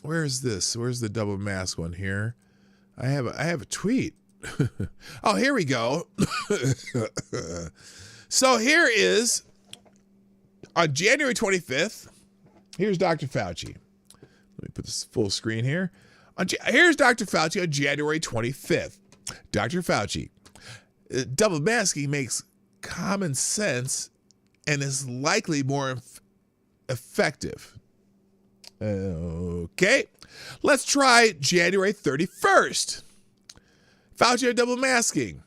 where is this? Where's the double mask one here? I have a tweet. Oh, here we go. So here is on January 25th. Here's Dr. Fauci. Let me put this full screen here. Here's Dr. Fauci on January 25th. Dr. Fauci, double masking makes common sense and is likely more effective. Okay, let's try January 31st. Fauci on double masking.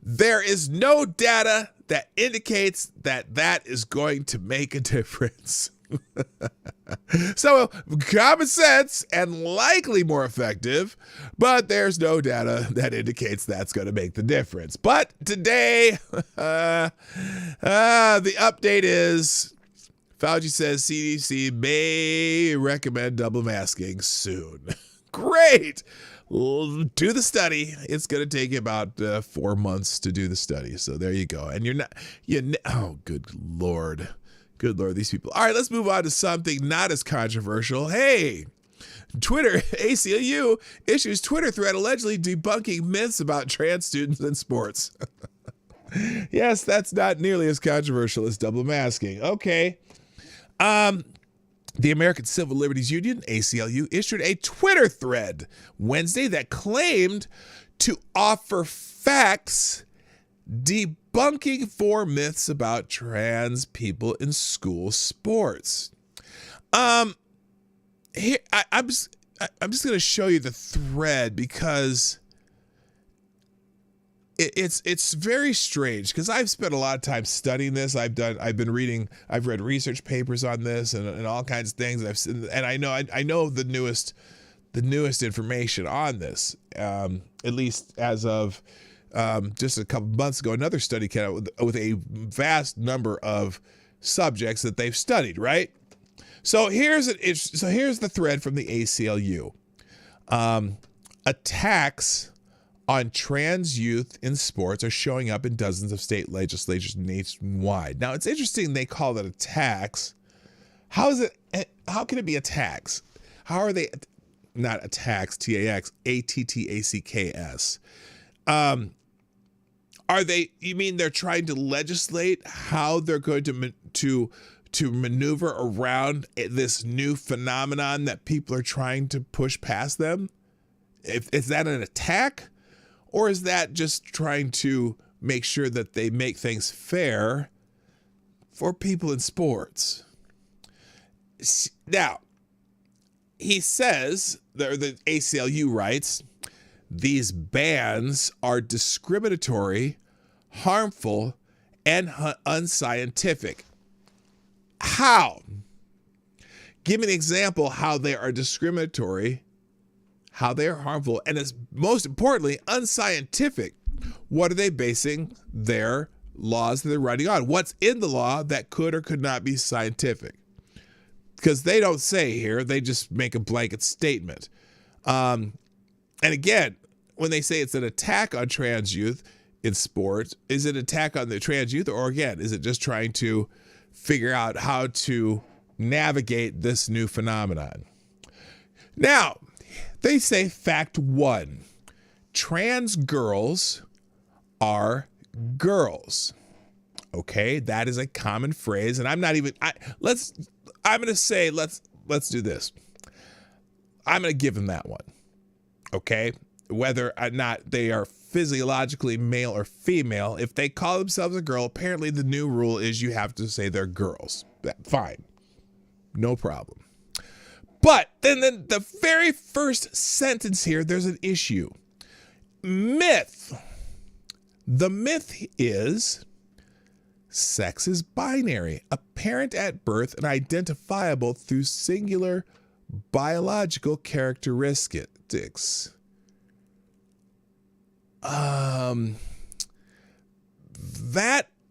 There is no data that indicates that is going to make a difference. So common sense and likely more effective, but there's no data that indicates that's going to make the difference. But today, the update is Fauci says CDC may recommend double masking soon. Great. Do the study. It's going to take you about 4 months to do the study. So there you go. And oh, good Lord. Good Lord, these people. All right, let's move on to something not as controversial. Hey, Twitter, ACLU issues Twitter thread allegedly debunking myths about trans students in sports. Yes, that's not nearly as controversial as double masking. Okay. The American Civil Liberties Union, ACLU, issued a Twitter thread Wednesday that claimed to offer facts debunking 4 myths about trans people in school sports. Here I'm just going to show you the thread because it's very strange, because I've spent a lot of time studying this. I've read research papers on this and all kinds of things. And I know the newest information on this. At least as of just a couple months ago, another study came out with a vast number of subjects that they've studied. Right. So here's the thread from the ACLU. Attacks on trans youth in sports are showing up in dozens of state legislatures nationwide. Now, it's interesting they call it attacks. How can it be attacks? How are they not attacks, T-A-X, A-T-T-A-C-K-S? You mean they're trying to legislate how they're going to maneuver around this new phenomenon that people are trying to push past them? Is that an attack? Or is that just trying to make sure that they make things fair for people in sports? Now, he says, the ACLU writes, these bans are discriminatory, harmful, and unscientific. How? Give me an example how they are discriminatory, how they are harmful, and as most importantly, unscientific. What are they basing their laws that they're writing on? What's in the law that could or could not be scientific? Because they don't say here, they just make a blanket statement. And again, when they say it's an attack on trans youth in sports, is it an attack on the trans youth? Or again, is it just trying to figure out how to navigate this new phenomenon? Now, they say fact 1, trans girls are girls. Okay, that is a common phrase, and let's do this. I'm going to give them that one. Okay, whether or not they are physiologically male or female, if they call themselves a girl, apparently the new rule is you have to say they're girls. Fine, no problem. But then the very first sentence here, there's an issue. Myth. The myth is Sex is binary, apparent at birth and identifiable through singular biological characteristics. That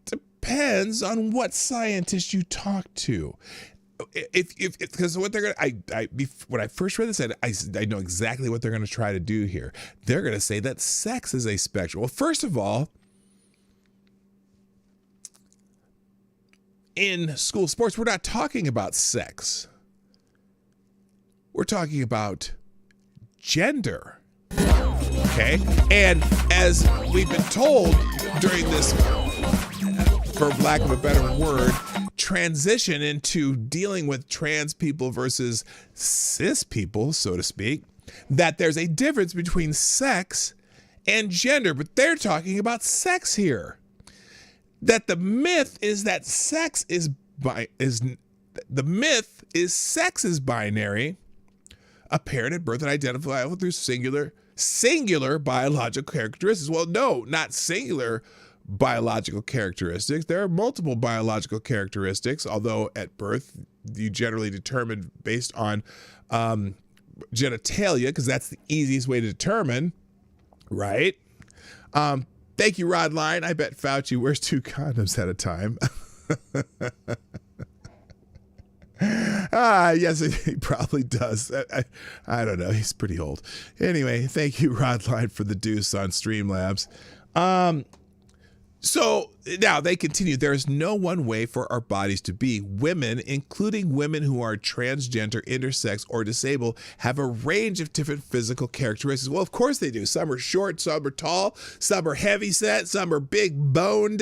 depends on what scientist you talk to. Because what they're gonna, when I first read this, I know exactly what they're gonna try to do here. They're gonna say that sex is a spectrum. Well, first of all, in school sports, we're not talking about sex. We're talking about gender. Okay? And as we've been told during this, for lack of a better word, transition into dealing with trans people versus cis people, so to speak, that there's a difference between sex and gender, but they're talking about sex here. That the myth is that sex is sex is binary, apparent at birth and identifiable through singular biological characteristics. Well, no, not singular biological characteristics. There are multiple biological characteristics, although at birth you generally determine based on genitalia, because that's the easiest way to determine, right? Thank you, Rod Line. I bet Fauci wears 2 condoms at a time. Yes, he probably does. I don't know. He's pretty old. Anyway, thank you, Rod Line, for the deuce on Streamlabs. So now they continue. There is no one way for our bodies to be. Women, including women who are transgender, intersex, or disabled, have a range of different physical characteristics. Well, of course they do. Some are short, some are tall, some are heavy set, some are big boned,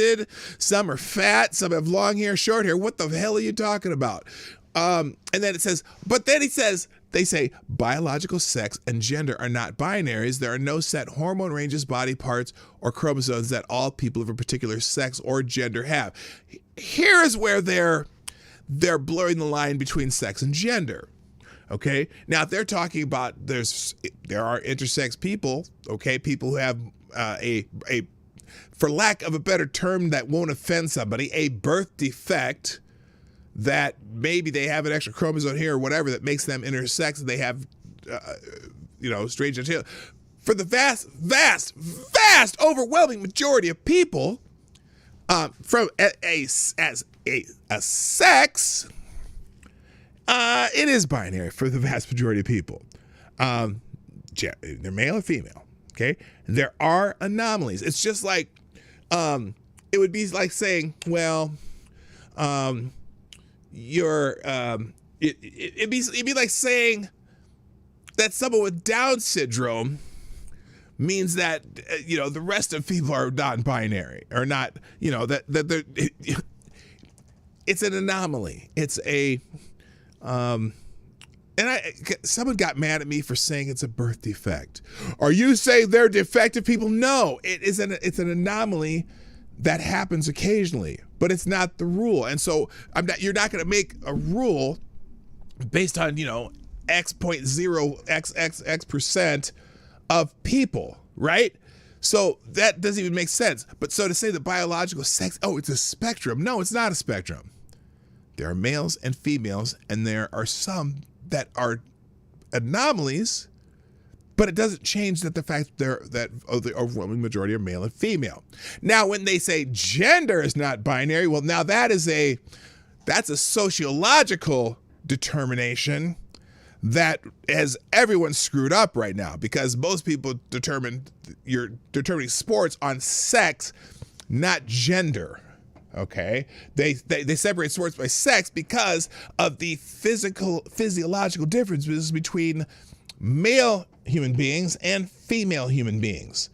some are fat, some have long hair, short hair. What the hell are you talking about? And then it says, but then he says, they say biological sex and gender are not binaries. There are no set hormone ranges, body parts, or chromosomes that all people of a particular sex or gender have. Here is where they're blurring the line between sex and gender. Okay. Now, if they're talking about there are intersex people, okay, people who have a for lack of a better term that won't offend somebody, a birth defect, that maybe they have an extra chromosome here or whatever that makes them intersex and they have, strange genitalia. For the vast overwhelming majority of people, from a sex, it is binary for the vast majority of people. They're male or female. Okay, there are anomalies. It's just like, it would be like saying, well, it'd be like saying that someone with Down syndrome means that the rest of people are non-binary or not, that they're, it's an anomaly. It's a someone got mad at me for saying it's a birth defect. Are you saying they're defective people? No, it's an anomaly that happens occasionally, but it's not the rule. And so you're not going to make a rule based on, X.0XX% of people, right? So that doesn't even make sense. But so to say the biological sex, it's a spectrum. No, it's not a spectrum. There are males and females, and there are some that are anomalies, but it doesn't change the fact that the overwhelming majority are male and female. Now, when they say gender is not binary, well, now that's a sociological determination that has everyone screwed up right now, because most people you're determining sports on sex, not gender. Okay, they separate sports by sex because of the physiological differences between male human beings and female human beings.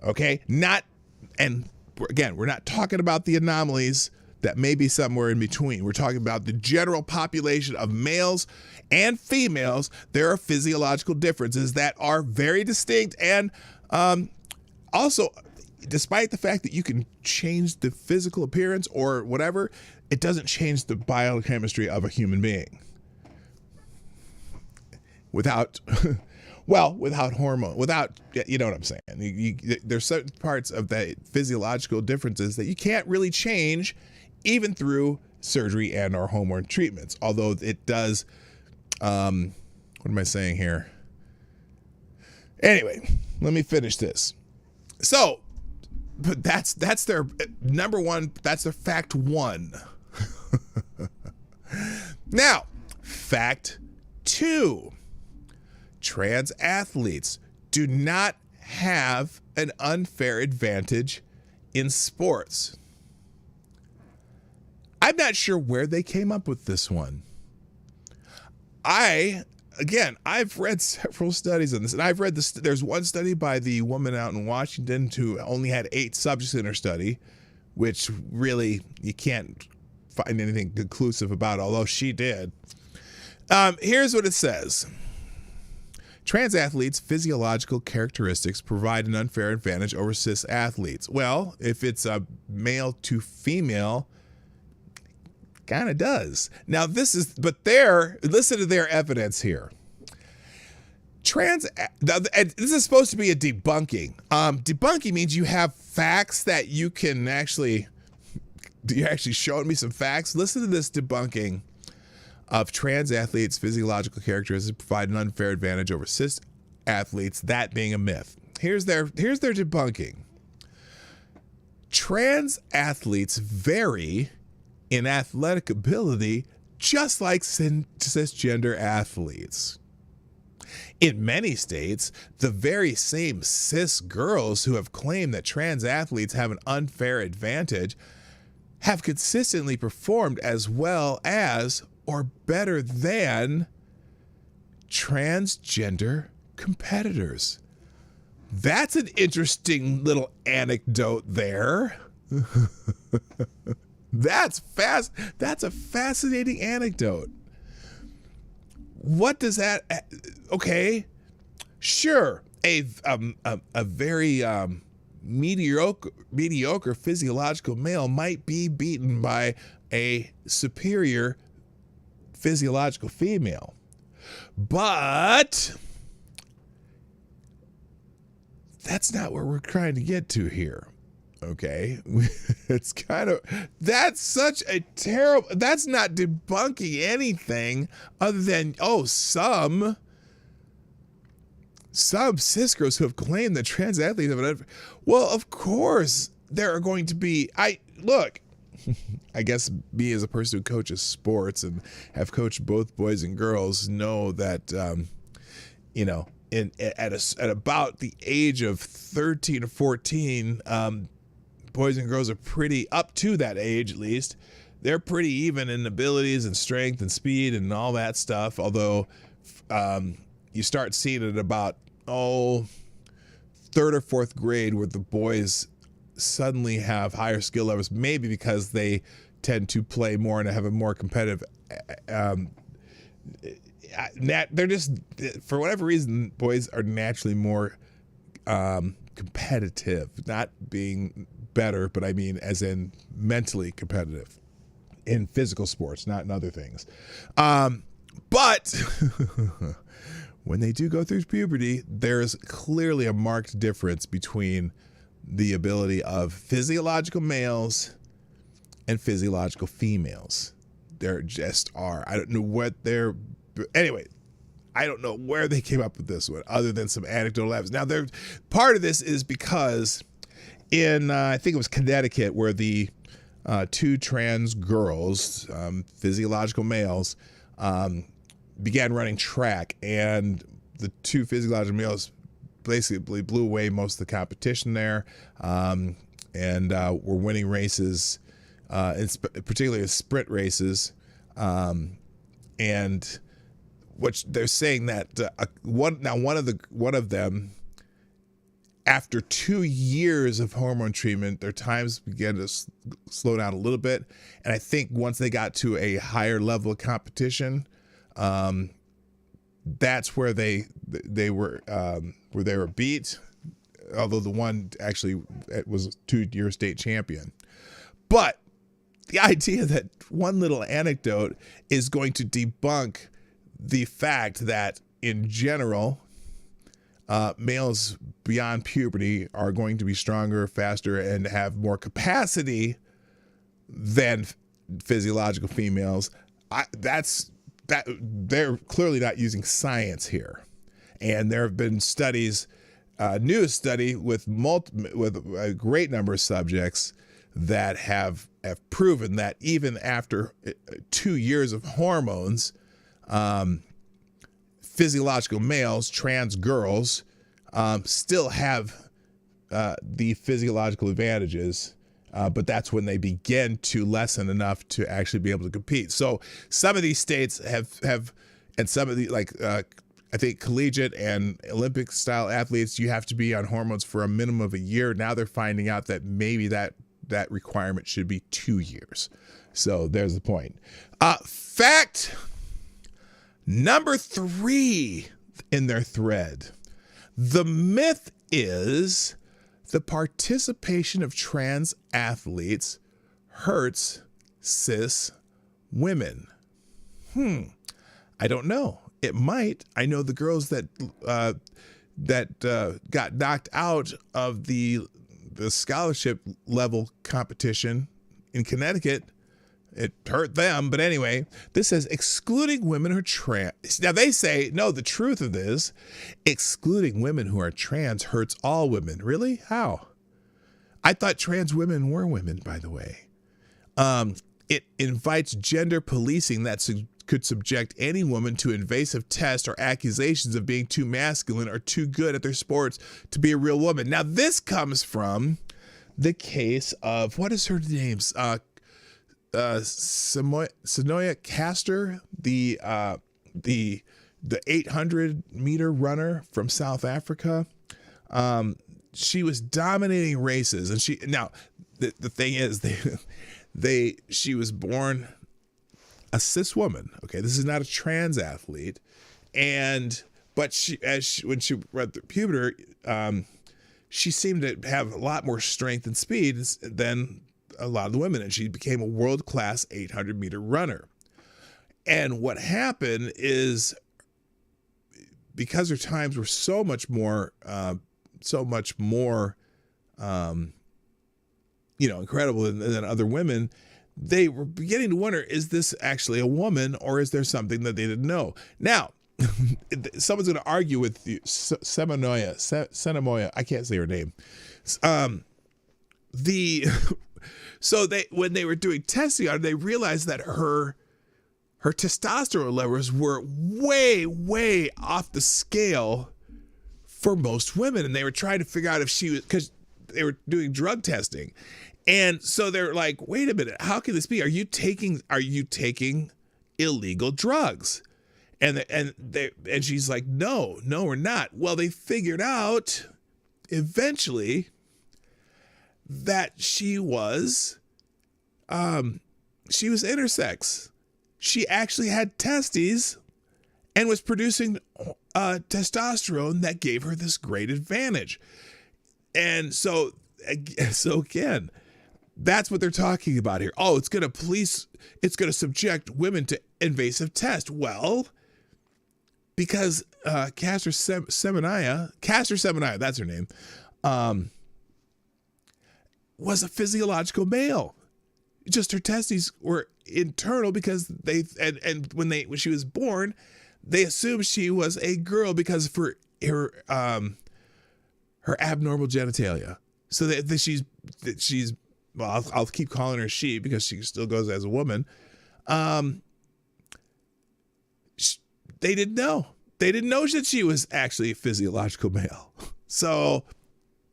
Okay, we're not talking about the anomalies that may be somewhere in between. We're talking about the general population of males and females. There are physiological differences that are very distinct, and also, despite the fact that you can change the physical appearance or whatever, it doesn't change the biochemistry of a human being. Without hormone, you know what I'm saying? There's certain parts of the physiological differences that you can't really change even through surgery and or hormone treatments. Although it does, what am I saying here? Anyway, let me finish this. So, but that's their number one, that's their fact one. Now, fact two, trans athletes do not have an unfair advantage in sports. I'm not sure where they came up with this one. I've read several studies on this, and I've read this. There's one study by the woman out in Washington who only had 8 subjects in her study, which really you can't find anything conclusive about, although she did. Here's what it says. Trans athletes' physiological characteristics provide an unfair advantage over cis athletes. Well, if it's a male to female, kind of does. Now listen to their evidence here. This is supposed to be a debunking. Debunking means you have facts that you can actually, you're actually showing me some facts. Listen to this debunking of trans athletes' physiological characteristics provide an unfair advantage over cis athletes, that being a myth. Here's their debunking. Trans athletes vary in athletic ability just like cisgender athletes. In many states, the very same cis girls who have claimed that trans athletes have an unfair advantage have consistently performed as well as or better than transgender competitors. That's an interesting little anecdote there. That's a fascinating anecdote. What does that? Okay, sure. A very mediocre physiological male might be beaten by a superior physiological female, but that's not where we're trying to get to here. Okay, it's kind of, that's not debunking anything other than, some cis girls who have claimed that trans athletes have well, of course there are going to be, I guess me as a person who coaches sports and have coached both boys and girls know that, at about the age of 13 or 14, boys and girls are pretty, up to that age at least, they're pretty even in abilities and strength and speed and all that stuff. Although you start seeing it about, 3rd or 4th grade where the boys suddenly have higher skill levels, maybe because they tend to play more and have a more competitive, they're just, for whatever reason, boys are naturally more competitive, not being better, but I mean as in mentally competitive in physical sports, not in other things. But when they do go through puberty, there's clearly a marked difference between the ability of physiological males and physiological females. There just are. I don't know what anyway, I don't know where they came up with this one other than some anecdotal evidence. Now, part of this is because in, I think it was Connecticut, where the 2 trans girls, physiological males, began running track, and the 2 physiological males basically blew away most of the competition there, and were winning races, particularly sprint races, and which they're saying that one of them, after 2 years of hormone treatment, their times began to slow down a little bit, and I think once they got to a higher level of competition, that's where they were beat. Although the one actually was a 2-year state champion, but the idea that one little anecdote is going to debunk the fact that in general, males beyond puberty are going to be stronger, faster, and have more capacity than physiological females. They're clearly not using science here. And there have been studies, new study with a great number of subjects that have proven that even after 2 years of hormones, physiological males, trans girls, still have the physiological advantages, but that's when they begin to lessen enough to actually be able to compete. So some of these states have and some of the, like, I think collegiate and Olympic style athletes, you have to be on hormones for a minimum of a year. Now they're finding out that maybe that requirement should be 2 years. So there's the point. Fact number 3 in their thread. The myth is the participation of trans athletes hurts cis women. I don't know. It might. I know the girls that got knocked out of the scholarship level competition in Connecticut. It hurt them, but anyway, this says excluding women who are trans. Now they say, no, the truth of this, excluding women who are trans hurts all women. Really? How? I thought trans women were women, by the way. It invites gender policing that could subject any woman to invasive tests or accusations of being too masculine or too good at their sports to be a real woman. Now this comes from the case of, what is her name? Sonoya Castor, the 800-meter runner from South Africa. She was dominating races, and the thing is, she was born a cis woman. Okay, this is not a trans athlete, but when she went through puberty, she seemed to have a lot more strength and speed than a lot of the women, and she became a world-class 800-meter runner. And what happened is, because her times were so much more incredible than other women, they were beginning to wonder, is this actually a woman, or is there something that they didn't know? Now, someone's going to argue with you, Senamoya, I can't say her name. So when they were doing testing on her, they realized that her testosterone levels were way, way off the scale for most women. And they were trying to figure out if she was, because they were doing drug testing. And so they're like, wait a minute, how can this be? Are you taking illegal drugs? And she's like, no, we're not. Well, they figured out eventually that she was intersex. She actually had testes and was producing testosterone that gave her this great advantage. And so again, that's what they're talking about here. Oh, it's going to subject women to invasive tests. Well, because Castor Semenya, that's her name, was a physiological male. Just her testes were internal because when she was born, they assumed she was a girl because of her abnormal genitalia. So that she's well, I'll keep calling her she because she still goes as a woman. They didn't know. They didn't know that she was actually a physiological male. So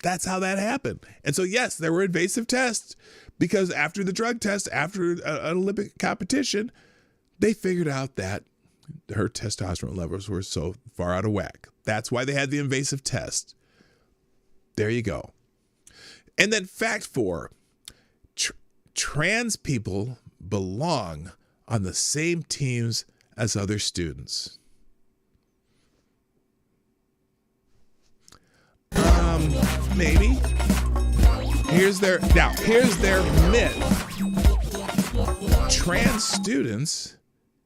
that's how that happened. And so, yes, there were invasive tests because after the drug test, after an Olympic competition, they figured out that her testosterone levels were so far out of whack. That's why they had the invasive test. There you go. And then fact 4, trans people belong on the same teams as other students. Maybe. Here's their myth. Trans students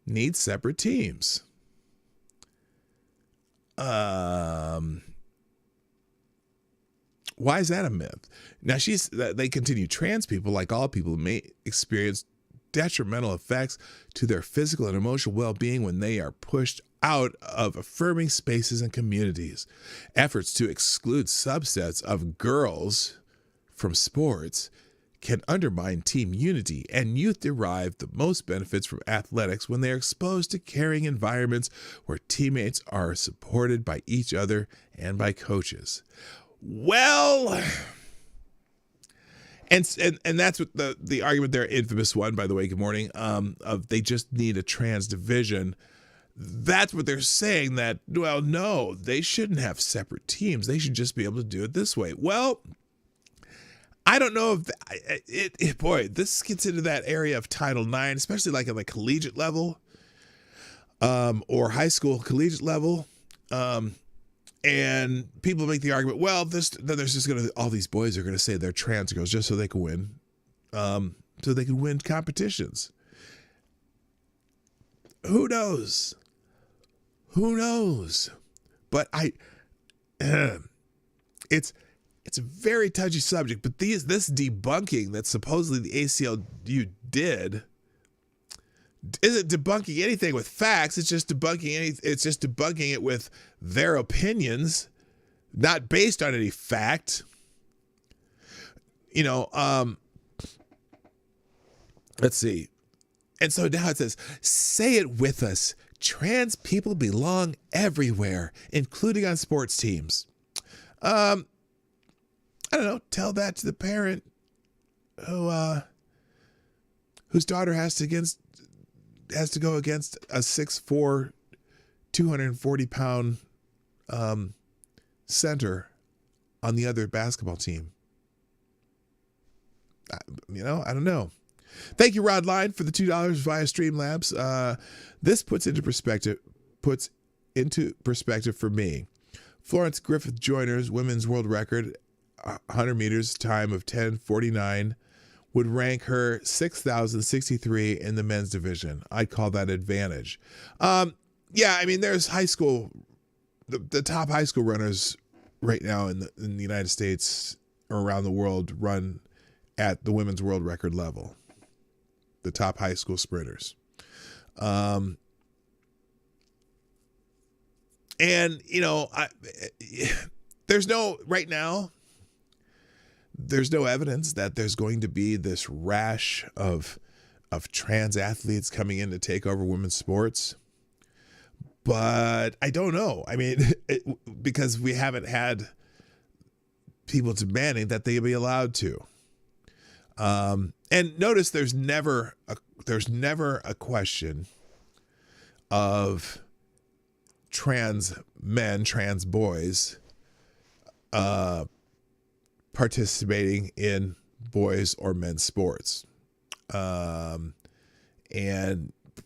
need separate teams. Why is that a myth? Now they continue, trans people, like all people, may experience detrimental effects to their physical and emotional well-being when they are pushed out of affirming spaces and communities. Efforts to exclude subsets of girls from sports can undermine team unity, and youth derive the most benefits from athletics when they are exposed to caring environments where teammates are supported by each other and by coaches. Well, and that's what the argument there, infamous one, by the way, good morning, of they just need a trans division. That's what they're saying, that, well, no, they shouldn't have separate teams. They should just be able to do it this way. Well, I don't know if boy, this gets into that area of Title IX, especially like at the collegiate level, or high school collegiate level. And people make the argument, well, then there's just all these boys are going to say they're trans girls just so they can win, so they can win competitions. Who knows? Who knows? But it's a very touchy subject. But this debunking that supposedly the ACLU did isn't debunking anything with facts. It's just debunking it with their opinions, not based on any fact. Let's see. And so now it says, say it with us. Trans people belong everywhere, including on sports teams. I don't know. Tell that to the parent whose daughter has to go against a 6'4", 240-pound center on the other basketball team. I don't know. Thank you, Rod Line, for the $2 via Streamlabs. This puts into perspective for me. Florence Griffith Joyner's women's world record, 100 meters, time of 10:49, would rank her 6,063 in the men's division. I'd call that advantage. There's high school, the top high school runners right now in the United States or around the world run at the women's world record level. The top high school sprinters. There's no evidence that there's going to be this rash of trans athletes coming in to take over women's sports. But I don't know. I mean, because we haven't had people demanding that they be allowed to. And notice there's never a question of trans men, trans boys participating in boys or men's sports. And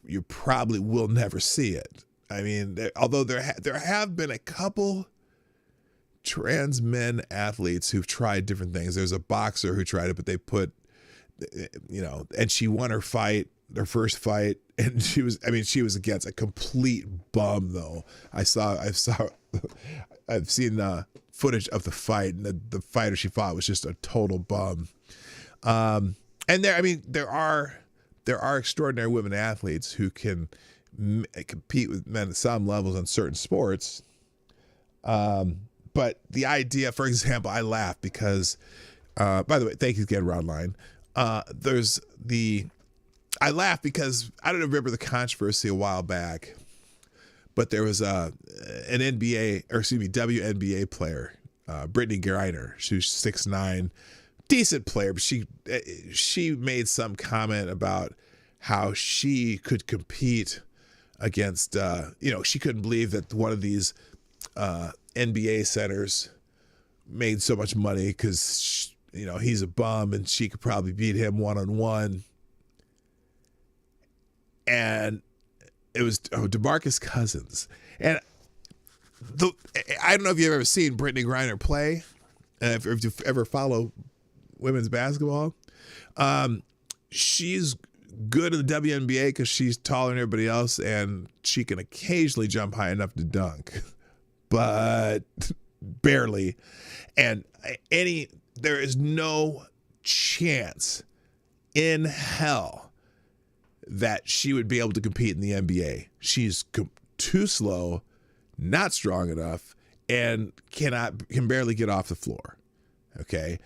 you probably will never see it. I mean, although there have been a couple trans men athletes who've tried different things. There's a boxer who tried it, but they put, and she won her first fight, and she was against a complete bum though. I've seen footage of the fight, and the fighter she fought was just a total bum. And there are extraordinary women athletes who can compete with men at some levels on certain sports. But the idea, for example, I laugh because, by the way, thank you again, Rodline. I laugh because I don't remember the controversy a while back, but there was an WNBA player, Brittany Griner. She was 6'9", decent player, but she made some comment about how she could compete against, she couldn't believe that one of these NBA centers made so much money because, he's a bum and she could probably beat him one-on-one. And it was DeMarcus Cousins. And I don't know if you've ever seen Brittany Griner play, if you ever follow women's basketball. She's good in the WNBA because she's taller than everybody else and she can occasionally jump high enough to dunk. But barely. And there is no chance in hell that she would be able to compete in the NBA. She's too slow, not strong enough, and can barely get off the floor. Okay.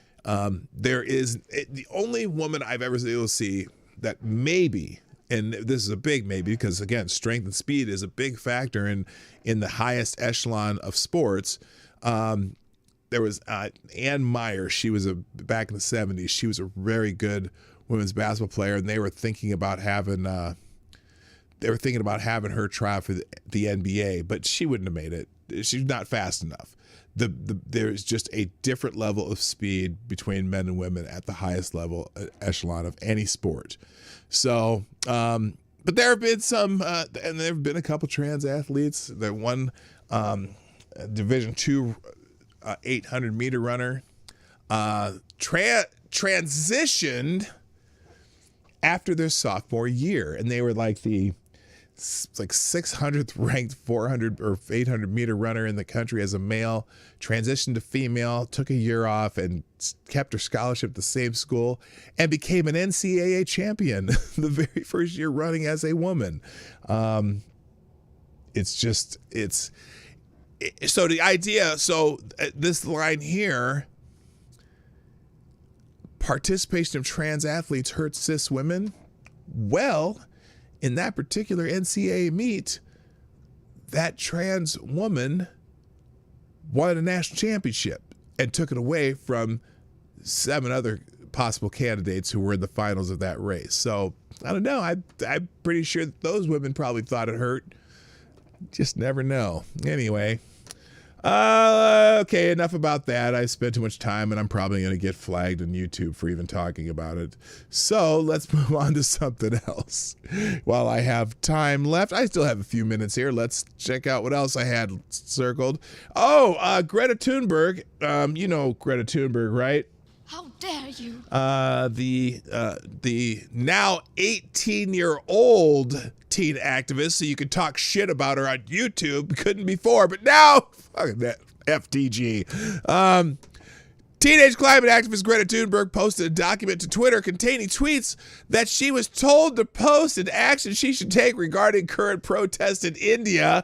There is the only woman I've ever been able to see that maybe, and this is a big maybe because again, strength and speed is a big factor in the highest echelon of sports. There was Ann Meyer. She was back in the 70s. She was a very good women's basketball player, and they were thinking about having her try for the NBA, but she wouldn't have made it. She's not fast enough. There's just a different level of speed between men and women at the highest level echelon of any sport. So, but there have been some, and there have been a couple trans athletes. There one Division II 800-meter runner transitioned after their sophomore year, and they were like the 600th ranked 400 or 800 meter runner in the country as a male, transitioned to female, took a year off and kept her scholarship at the same school and became an NCAA champion the very first year running as a woman. So the idea, this line here, participation of trans athletes hurts cis women. Well, in that particular NCAA meet, that trans woman won a national championship and took it away from 7 other possible candidates who were in the finals of that race. So I don't know. I'm pretty sure that those women probably thought it hurt. Just never know. Anyway. Okay, enough about that. I spent too much time and I'm probably going to get flagged on YouTube for even talking about it. So let's move on to something else. While I have time left, I still have a few minutes here. Let's check out what else I had circled. Oh, Greta Thunberg. You know Greta Thunberg, right? How dare you? The now 18-year-old teen activist, so you could talk shit about her on YouTube. Couldn't before, but now, fucking that FTG. Teenage climate activist Greta Thunberg posted a document to Twitter containing tweets that she was told to post and action she should take regarding current protests in India.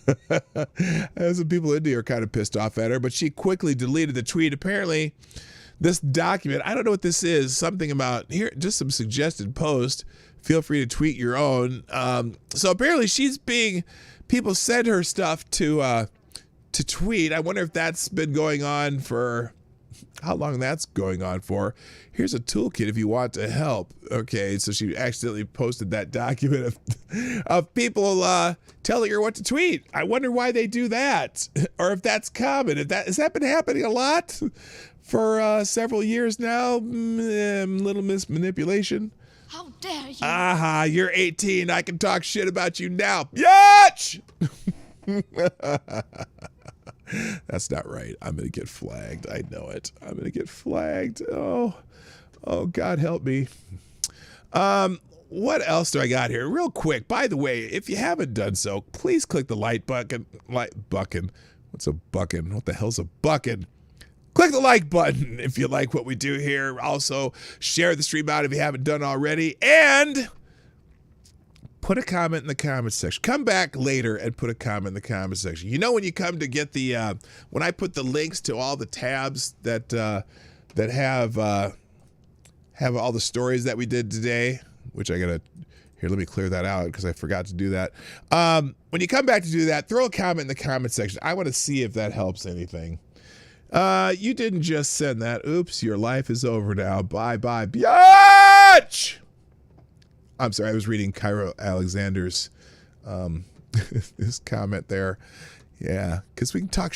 Some people in India are kind of pissed off at her, but she quickly deleted the tweet. Apparently, this document, I don't know what this is, something about, here, just some suggested post. Feel free to tweet your own. So apparently people send her stuff to tweet. I wonder if that's been going on for, how long that's going on for. Here's a toolkit if you want to help. Okay, so she accidentally posted that document of people telling her what to tweet. I wonder why they do that, or if that's common. Has that been happening a lot for several years now? Little manipulation. How dare you? Aha, you're 18. I can talk shit about you now. Bitch! That's not right. I'm going to get flagged. I know it. I'm going to get flagged. Oh, God help me. What else do I got here? Real quick. By the way, if you haven't done so, please click the like button. What's a buckin? What the hell's a buckin? Click the like button if you like what we do here. Also, share the stream out if you haven't done already. And put a comment in the comment section. Come back later and put a comment in the comment section. You know when you come to get the, when I put the links to all the tabs that have all the stories that we did today, which I gotta, here, let me clear that out because I forgot to do that. When you come back to do that, throw a comment in the comment section. I want to see if that helps anything. You didn't just send that. Oops, your life is over now. Bye-bye, biatch! I'm sorry, I was reading Cairo Alexander's his comment there. Yeah, because we can talk.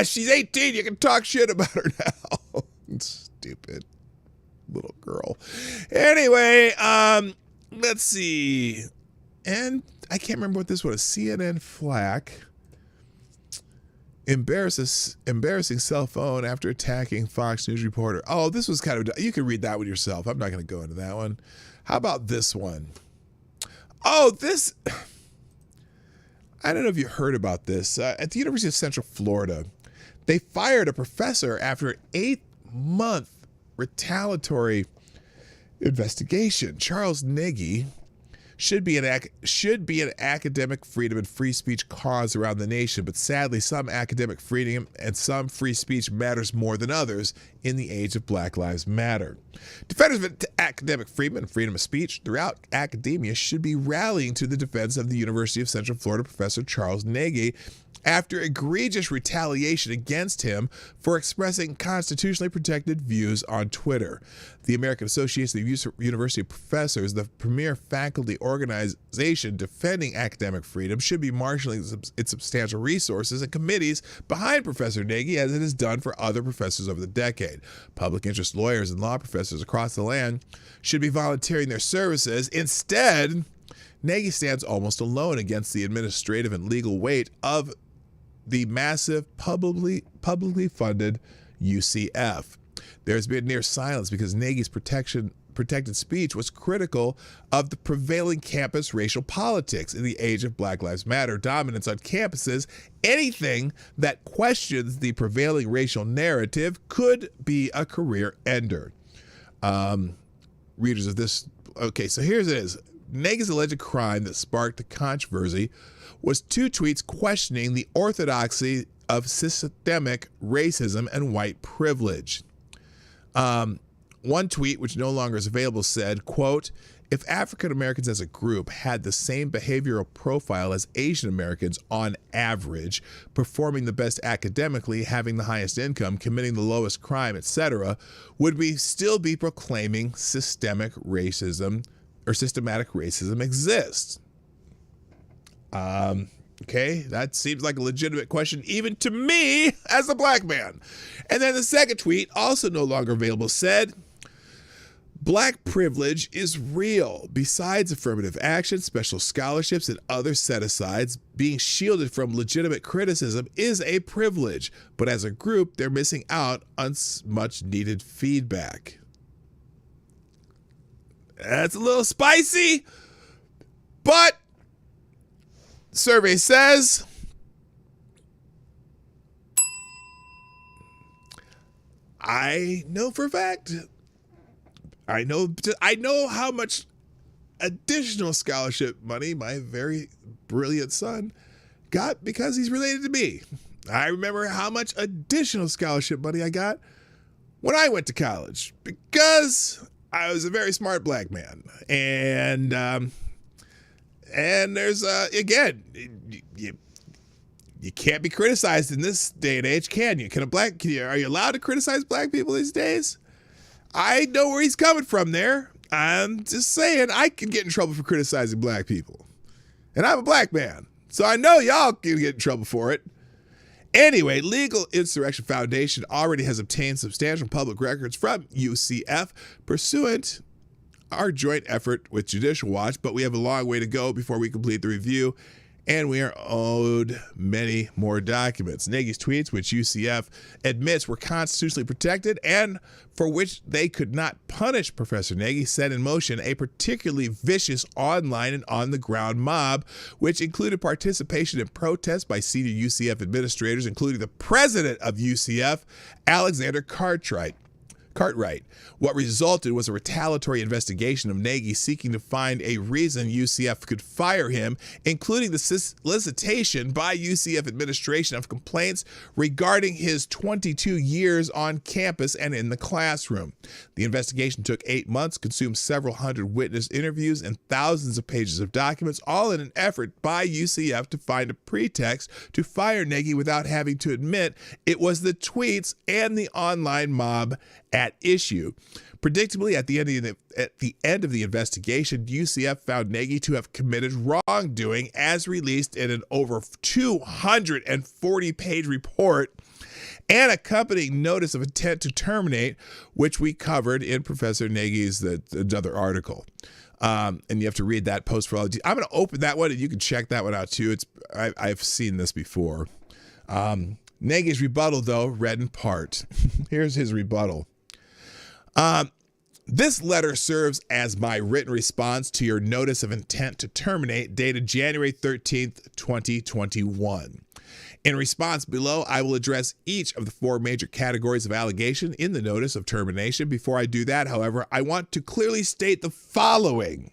She's 18. You can talk shit about her now. Stupid little girl. Anyway, let's see. And I can't remember what this was. CNN flack. Embarrassing cell phone after attacking Fox News reporter. Oh, this was kind of, you can read that one yourself. I'm not going to go into that one. How about this one? Oh, this, I don't know if you heard about this. At the University of Central Florida, They fired a professor after an 8-month retaliatory investigation. Charles Nicki should be an academic freedom and free speech cause around the nation, but sadly, some academic freedom and some free speech matters more than others in the age of Black Lives Matter. Defenders of academic freedom and freedom of speech throughout academia should be rallying to the defense of the University of Central Florida professor Charles Nicki after egregious retaliation against him for expressing constitutionally protected views on Twitter. The American Association of University Professors, the premier faculty organization defending academic freedom, should be marshaling its substantial resources and committees behind Professor Nicki, as it has done for other professors over the decade. Public interest lawyers and law professors across the land should be volunteering their services. Instead, Nicki stands almost alone against the administrative and legal weight of the massive publicly funded UCF. There's been near silence because Nicki's protected speech was critical of the prevailing campus racial politics in the age of Black Lives Matter dominance on campuses. Anything that questions the prevailing racial narrative could be a career ender. Readers of this, okay, so here's it is. Nicki's alleged crime that sparked the controversy was 2 tweets questioning the orthodoxy of systemic racism and white privilege. One tweet, which no longer is available, said, quote, "If African Americans as a group had the same behavioral profile as Asian Americans on average, performing the best academically, having the highest income, committing the lowest crime, etc., would we still be proclaiming systemic racism or systematic racism exists?" Okay, that seems like a legitimate question even to me as a black man. And then the second tweet, also no longer available, said, "Black privilege is real. Besides affirmative action, special scholarships, and other set-asides, being shielded from legitimate criticism is a privilege. But as a group, they're missing out on much needed feedback." That's a little spicy, but survey says I know for a fact, I know how much additional scholarship money my very brilliant son got because he's related to me. I remember how much additional scholarship money I got when I went to college because I was a very smart black man. And there's, again, you can't be criticized in this day and age, can you? Are you allowed to criticize black people these days? I know where he's coming from there. I'm just saying I can get in trouble for criticizing black people. And I'm a black man, so I know y'all can get in trouble for it. Anyway, Legal Insurrection Foundation already has obtained substantial public records from UCF pursuant our joint effort with Judicial Watch, but we have a long way to go before we complete the review, and we are owed many more documents. Nicki's tweets, which UCF admits were constitutionally protected and for which they could not punish Professor Nicki, set in motion a particularly vicious online and on-the-ground mob, which included participation in protests by senior UCF administrators, including the president of UCF, Alexander Cartwright. What resulted was a retaliatory investigation of Nicki seeking to find a reason UCF could fire him, including the solicitation by UCF administration of complaints regarding his 22 years on campus and in the classroom. The investigation took 8 months, consumed several hundred witness interviews and thousands of pages of documents, all in an effort by UCF to find a pretext to fire Nicki without having to admit it was the tweets and the online mob at issue. Predictably, at the end of the investigation, UCF found Nicki to have committed wrongdoing as released in an over 240-page report and accompanying notice of intent to terminate, which we covered in Professor Nicki's another article. And you have to read that post for all the I'm going to open that one and you can check that one out too. I've seen this before. Nicki's rebuttal, though, read in part. Here's his rebuttal. This letter serves as my written response to your notice of intent to terminate dated January 13th, 2021. In response below, I will address each of the 4 major categories of allegation in the notice of termination. Before I do that, however, I want to clearly state the following.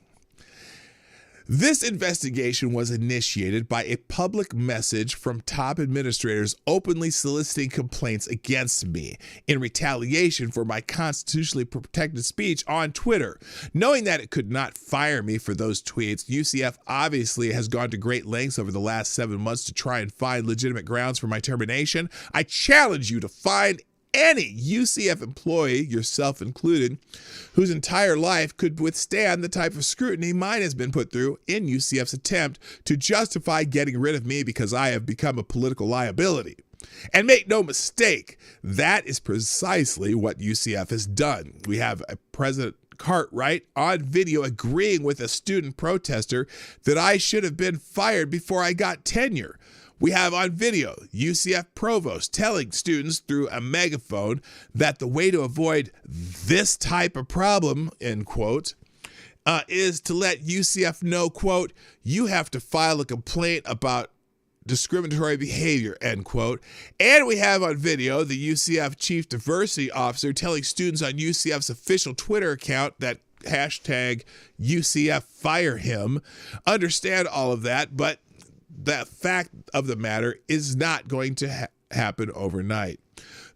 This investigation was initiated by a public message from top administrators openly soliciting complaints against me in retaliation for my constitutionally protected speech on Twitter. Knowing that it could not fire me for those tweets, UCF obviously has gone to great lengths over the last 7 months to try and find legitimate grounds for my termination. I challenge you to find any UCF employee, yourself included, whose entire life could withstand the type of scrutiny mine has been put through in UCF's attempt to justify getting rid of me because I have become a political liability. And make no mistake, that is precisely what UCF has done. We have a President Cartwright on video agreeing with a student protester that I should have been fired before I got tenure. We have on video UCF provost telling students through a megaphone that the way to avoid this type of problem, end quote, is to let UCF know, quote, you have to file a complaint about discriminatory behavior, end quote. And we have on video the UCF chief diversity officer telling students on UCF's official Twitter account that hashtag UCF fire him. Understand all of that, but the fact of the matter is not going to happen overnight.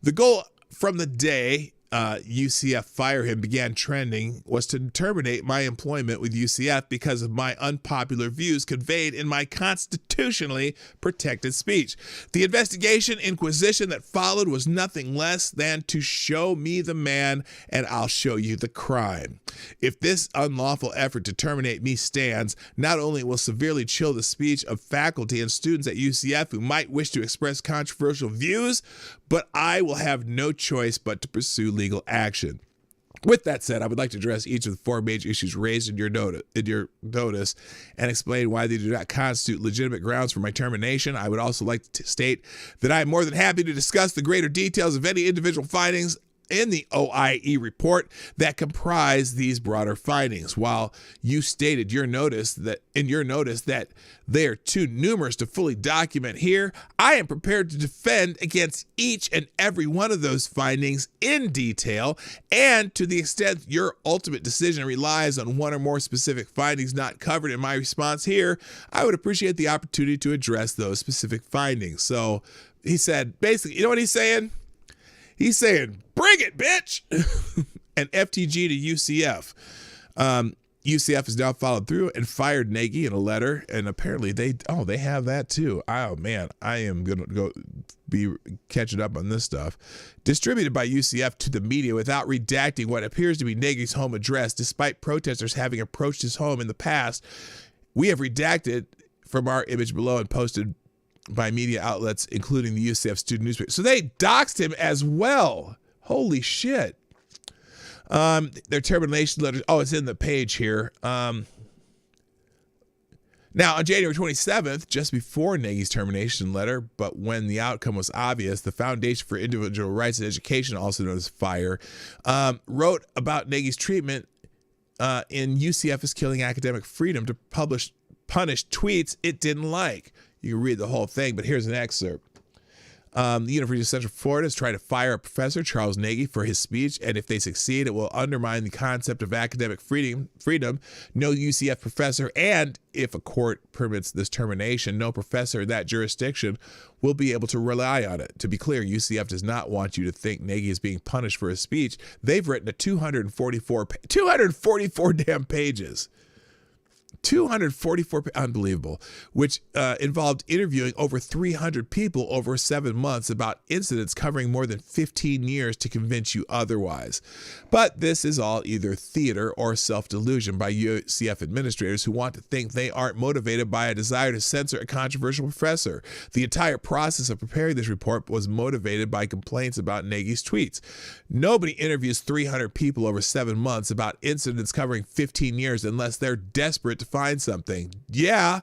The goal from the day UCF fire him began trending was to terminate my employment with UCF because of my unpopular views conveyed in my constitutionally protected speech. The investigation inquisition that followed was nothing less than to show me the man and I'll show you the crime. If this unlawful effort to terminate me stands, not only will severely chill the speech of faculty and students at UCF who might wish to express controversial views, but I will have no choice but to pursue legal action. With that said, I would like to address each of the 4 major issues raised in your notice and explain why they do not constitute legitimate grounds for my termination. I would also like to state that I am more than happy to discuss the greater details of any individual findings in the OIE report that comprise these broader findings. While you stated in your notice that they are too numerous to fully document here, I am prepared to defend against each and every one of those findings in detail, and to the extent your ultimate decision relies on one or more specific findings not covered in my response here, I would appreciate the opportunity to address those specific findings. So he said, basically, you know what he's saying? He's saying, bring it, bitch. And FTG to UCF. UCF has now followed through and fired Nagy in a letter. And apparently they have that too. Oh, man, I am going to go be catching up on this stuff. Distributed by UCF to the media without redacting what appears to be Nagy's home address, despite protesters having approached his home in the past. We have redacted from our image below and posted by media outlets, including the UCF student newspaper. So they doxed him as well. Holy shit. Their termination letters. Oh, it's in the page here. Now, on January 27th, just before Nagy's termination letter, but when the outcome was obvious, the Foundation for Individual Rights and Education, also known as FIRE, wrote about Nagy's treatment in UCF is killing academic freedom to punish tweets it didn't like. You can read the whole thing, but here's an excerpt. The University of Central Florida is trying to fire a professor, Charles Nagy, for his speech, and if they succeed, it will undermine the concept of academic freedom. No UCF professor, and if a court permits this termination, no professor in that jurisdiction will be able to rely on it. To be clear, UCF does not want you to think Nagy is being punished for his speech. They've written a 244 damn pages. 244, unbelievable, which involved interviewing over 300 people over 7 months about incidents covering more than 15 years to convince you otherwise. But this is all either theater or self-delusion by UCF administrators who want to think they aren't motivated by a desire to censor a controversial professor. The entire process of preparing this report was motivated by complaints about Nagy's tweets. Nobody interviews 300 people over 7 months about incidents covering 15 years unless they're desperate to find something. Yeah,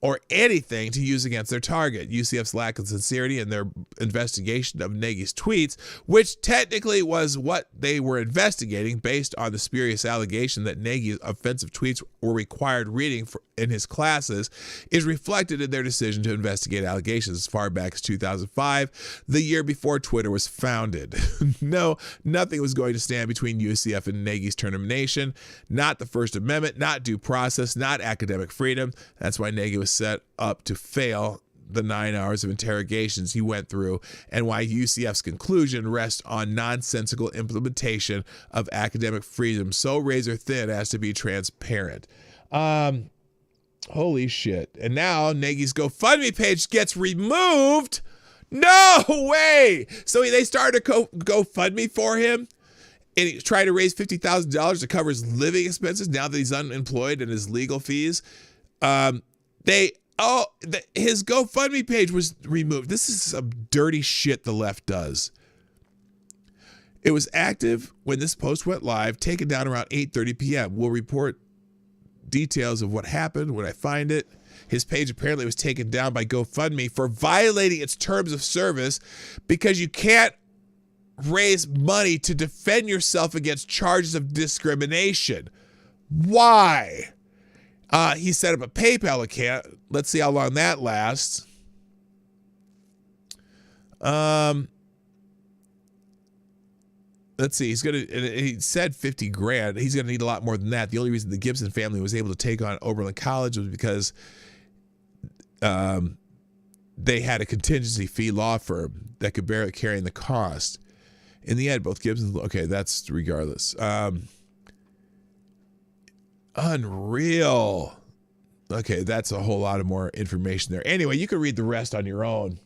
or anything to use against their target. UCF's lack of sincerity in their investigation of Nagy's tweets, which technically was what they were investigating based on the spurious allegation that Nagy's offensive tweets were required reading in his classes, is reflected in their decision to investigate allegations as far back as 2005, the year before Twitter was founded. No, nothing was going to stand between UCF and Nagy's termination. Not the First Amendment, not due process, not academic freedom. That's why Nagy was set up to fail the 9 hours of interrogations he went through, and why UCF's conclusion rests on nonsensical implementation of academic freedom so razor thin as to be transparent. Holy shit. And now Nagy's GoFundMe page gets removed. No way. So they started a GoFundMe for him, and he tried to raise $50,000 to cover his living expenses now that he's unemployed and his legal fees. His GoFundMe page was removed. This is some dirty shit the left does. It was active when this post went live, taken down around 8:30 p.m. We'll report details of what happened when I find it. His page apparently was taken down by GoFundMe for violating its terms of service because you can't raise money to defend yourself against charges of discrimination. Why? He set up a PayPal account. Let's see how long that lasts. Let's see. He said 50 grand. He's gonna need a lot more than that. The only reason the Gibson family was able to take on Oberlin College was because they had a contingency fee law firm that could barely carry the cost. In the end, both Gibsons. Okay, that's regardless. Unreal. Okay, that's a whole lot of more information there. Anyway, you can read the rest on your own.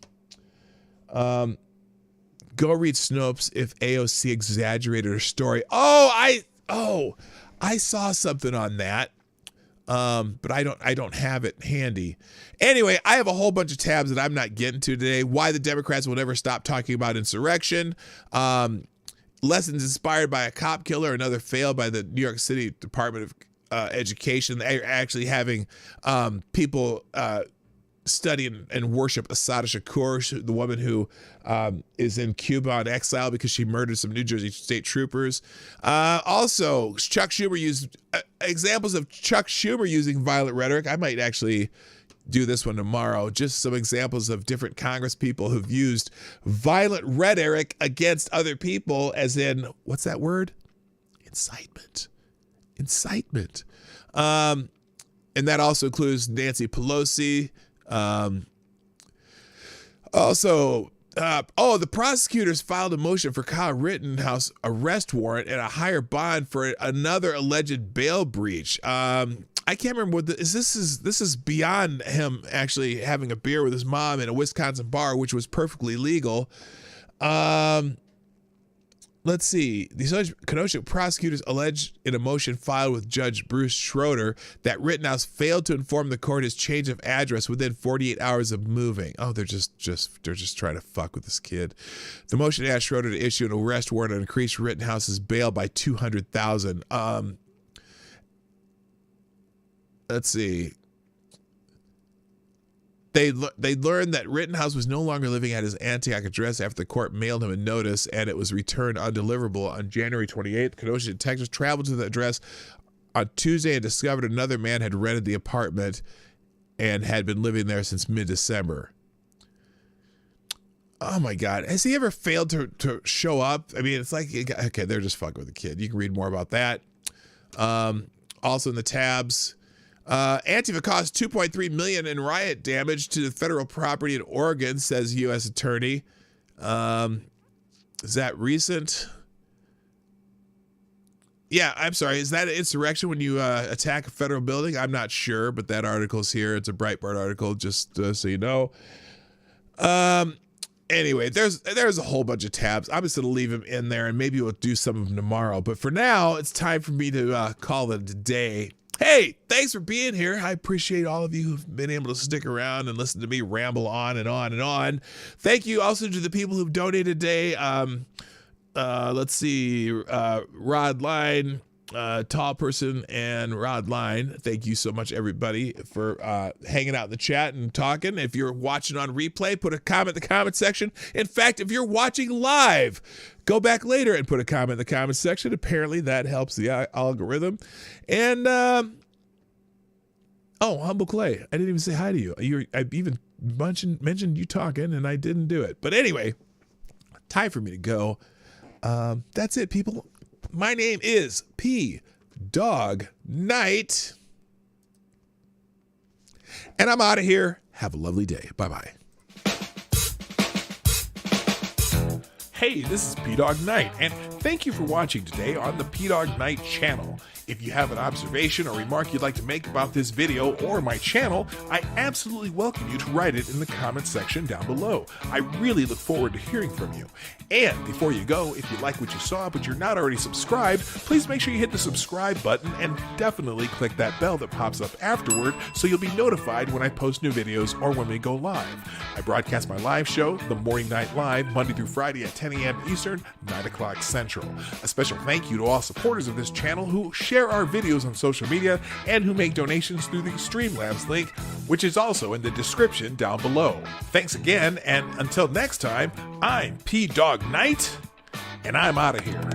Go read Snopes if AOC exaggerated her story. I saw something on that. But I don't have it handy. Anyway, I have a whole bunch of tabs that I'm not getting to today. Why the Democrats will never stop talking about insurrection. Lessons inspired by a cop killer, another fail by the New York City Department of Education. They're actually having people study and worship Asada Shakur, the woman who is in Cuba on exile because she murdered some New Jersey state troopers. Also, Chuck Schumer used examples of Chuck Schumer using violent rhetoric. I might actually do this one tomorrow. Just some examples of different Congress people who've used violent rhetoric against other people, as in, what's that word? Incitement. And that also includes Nancy Pelosi. The prosecutors filed a motion for Kyle Rittenhouse arrest warrant and a higher bond for another alleged bail breach. I can't remember what this is beyond him actually having a beer with his mom in a Wisconsin bar, which was perfectly legal. Let's see. The Kenosha prosecutors alleged in a motion filed with Judge Bruce Schroeder that Rittenhouse failed to inform the court his change of address within 48 hours of moving. Oh, they're just trying to fuck with this kid. The motion asked Schroeder to issue an arrest warrant and increase Rittenhouse's bail by $200,000. Let's see. They learned that Rittenhouse was no longer living at his Antioch address after the court mailed him a notice, and it was returned undeliverable on January 28th. Kenosha detectives traveled to the address on Tuesday and discovered another man had rented the apartment and had been living there since mid-December. Oh my God. Has he ever failed to show up? I mean, it's like, okay, they're just fucking with the kid. You can read more about that. Also in the tabs, Antifa caused $2.3 million in riot damage to the federal property in Oregon, says U.S. attorney. Is that recent? Yeah, I'm sorry. Is that an insurrection when you attack a federal building? I'm not sure, but that article's here. It's a Breitbart article, just so you know. Anyway, there's a whole bunch of tabs. I'm just going to leave them in there, and maybe we'll do some of them tomorrow. But for now, it's time for me to call it a day. Hey, thanks for being here. I appreciate all of you who've been able to stick around and listen to me ramble on and on and on. Thank you also to the people who've donated today. Let's see, Rod Line, Tall Person and Rod Line, thank you so much, everybody, for hanging out in the chat and talking. If you're watching on replay, put a comment in the comment section. In fact, if you're watching live, go back later and put a comment in the comment section. Apparently, that helps the algorithm. And, Humble Clay, I didn't even say hi to you. I even mentioned you talking, and I didn't do it. But anyway, time for me to go. That's it, people. My name is PDawg Knight, and I'm out of here. Have a lovely day. Bye-bye. Hey, this is PDawg Knight, and thank you for watching today on the PDawg Knight channel. If you have an observation or remark you'd like to make about this video or my channel, I absolutely welcome you to write it in the comment section down below. I really look forward to hearing from you. And before you go, if you like what you saw but you're not already subscribed, please make sure you hit the subscribe button and definitely click that bell that pops up afterward so you'll be notified when I post new videos or when we go live. I broadcast my live show, The Morning Night Live, Monday through Friday at 10 a.m. Eastern, 9 o'clock Central. A special thank you to all supporters of this channel who share our videos on social media and who make donations through the Streamlabs link, which is also in the description down below. Thanks again, and until next time, I'm PDawg Knight, and I'm out of here.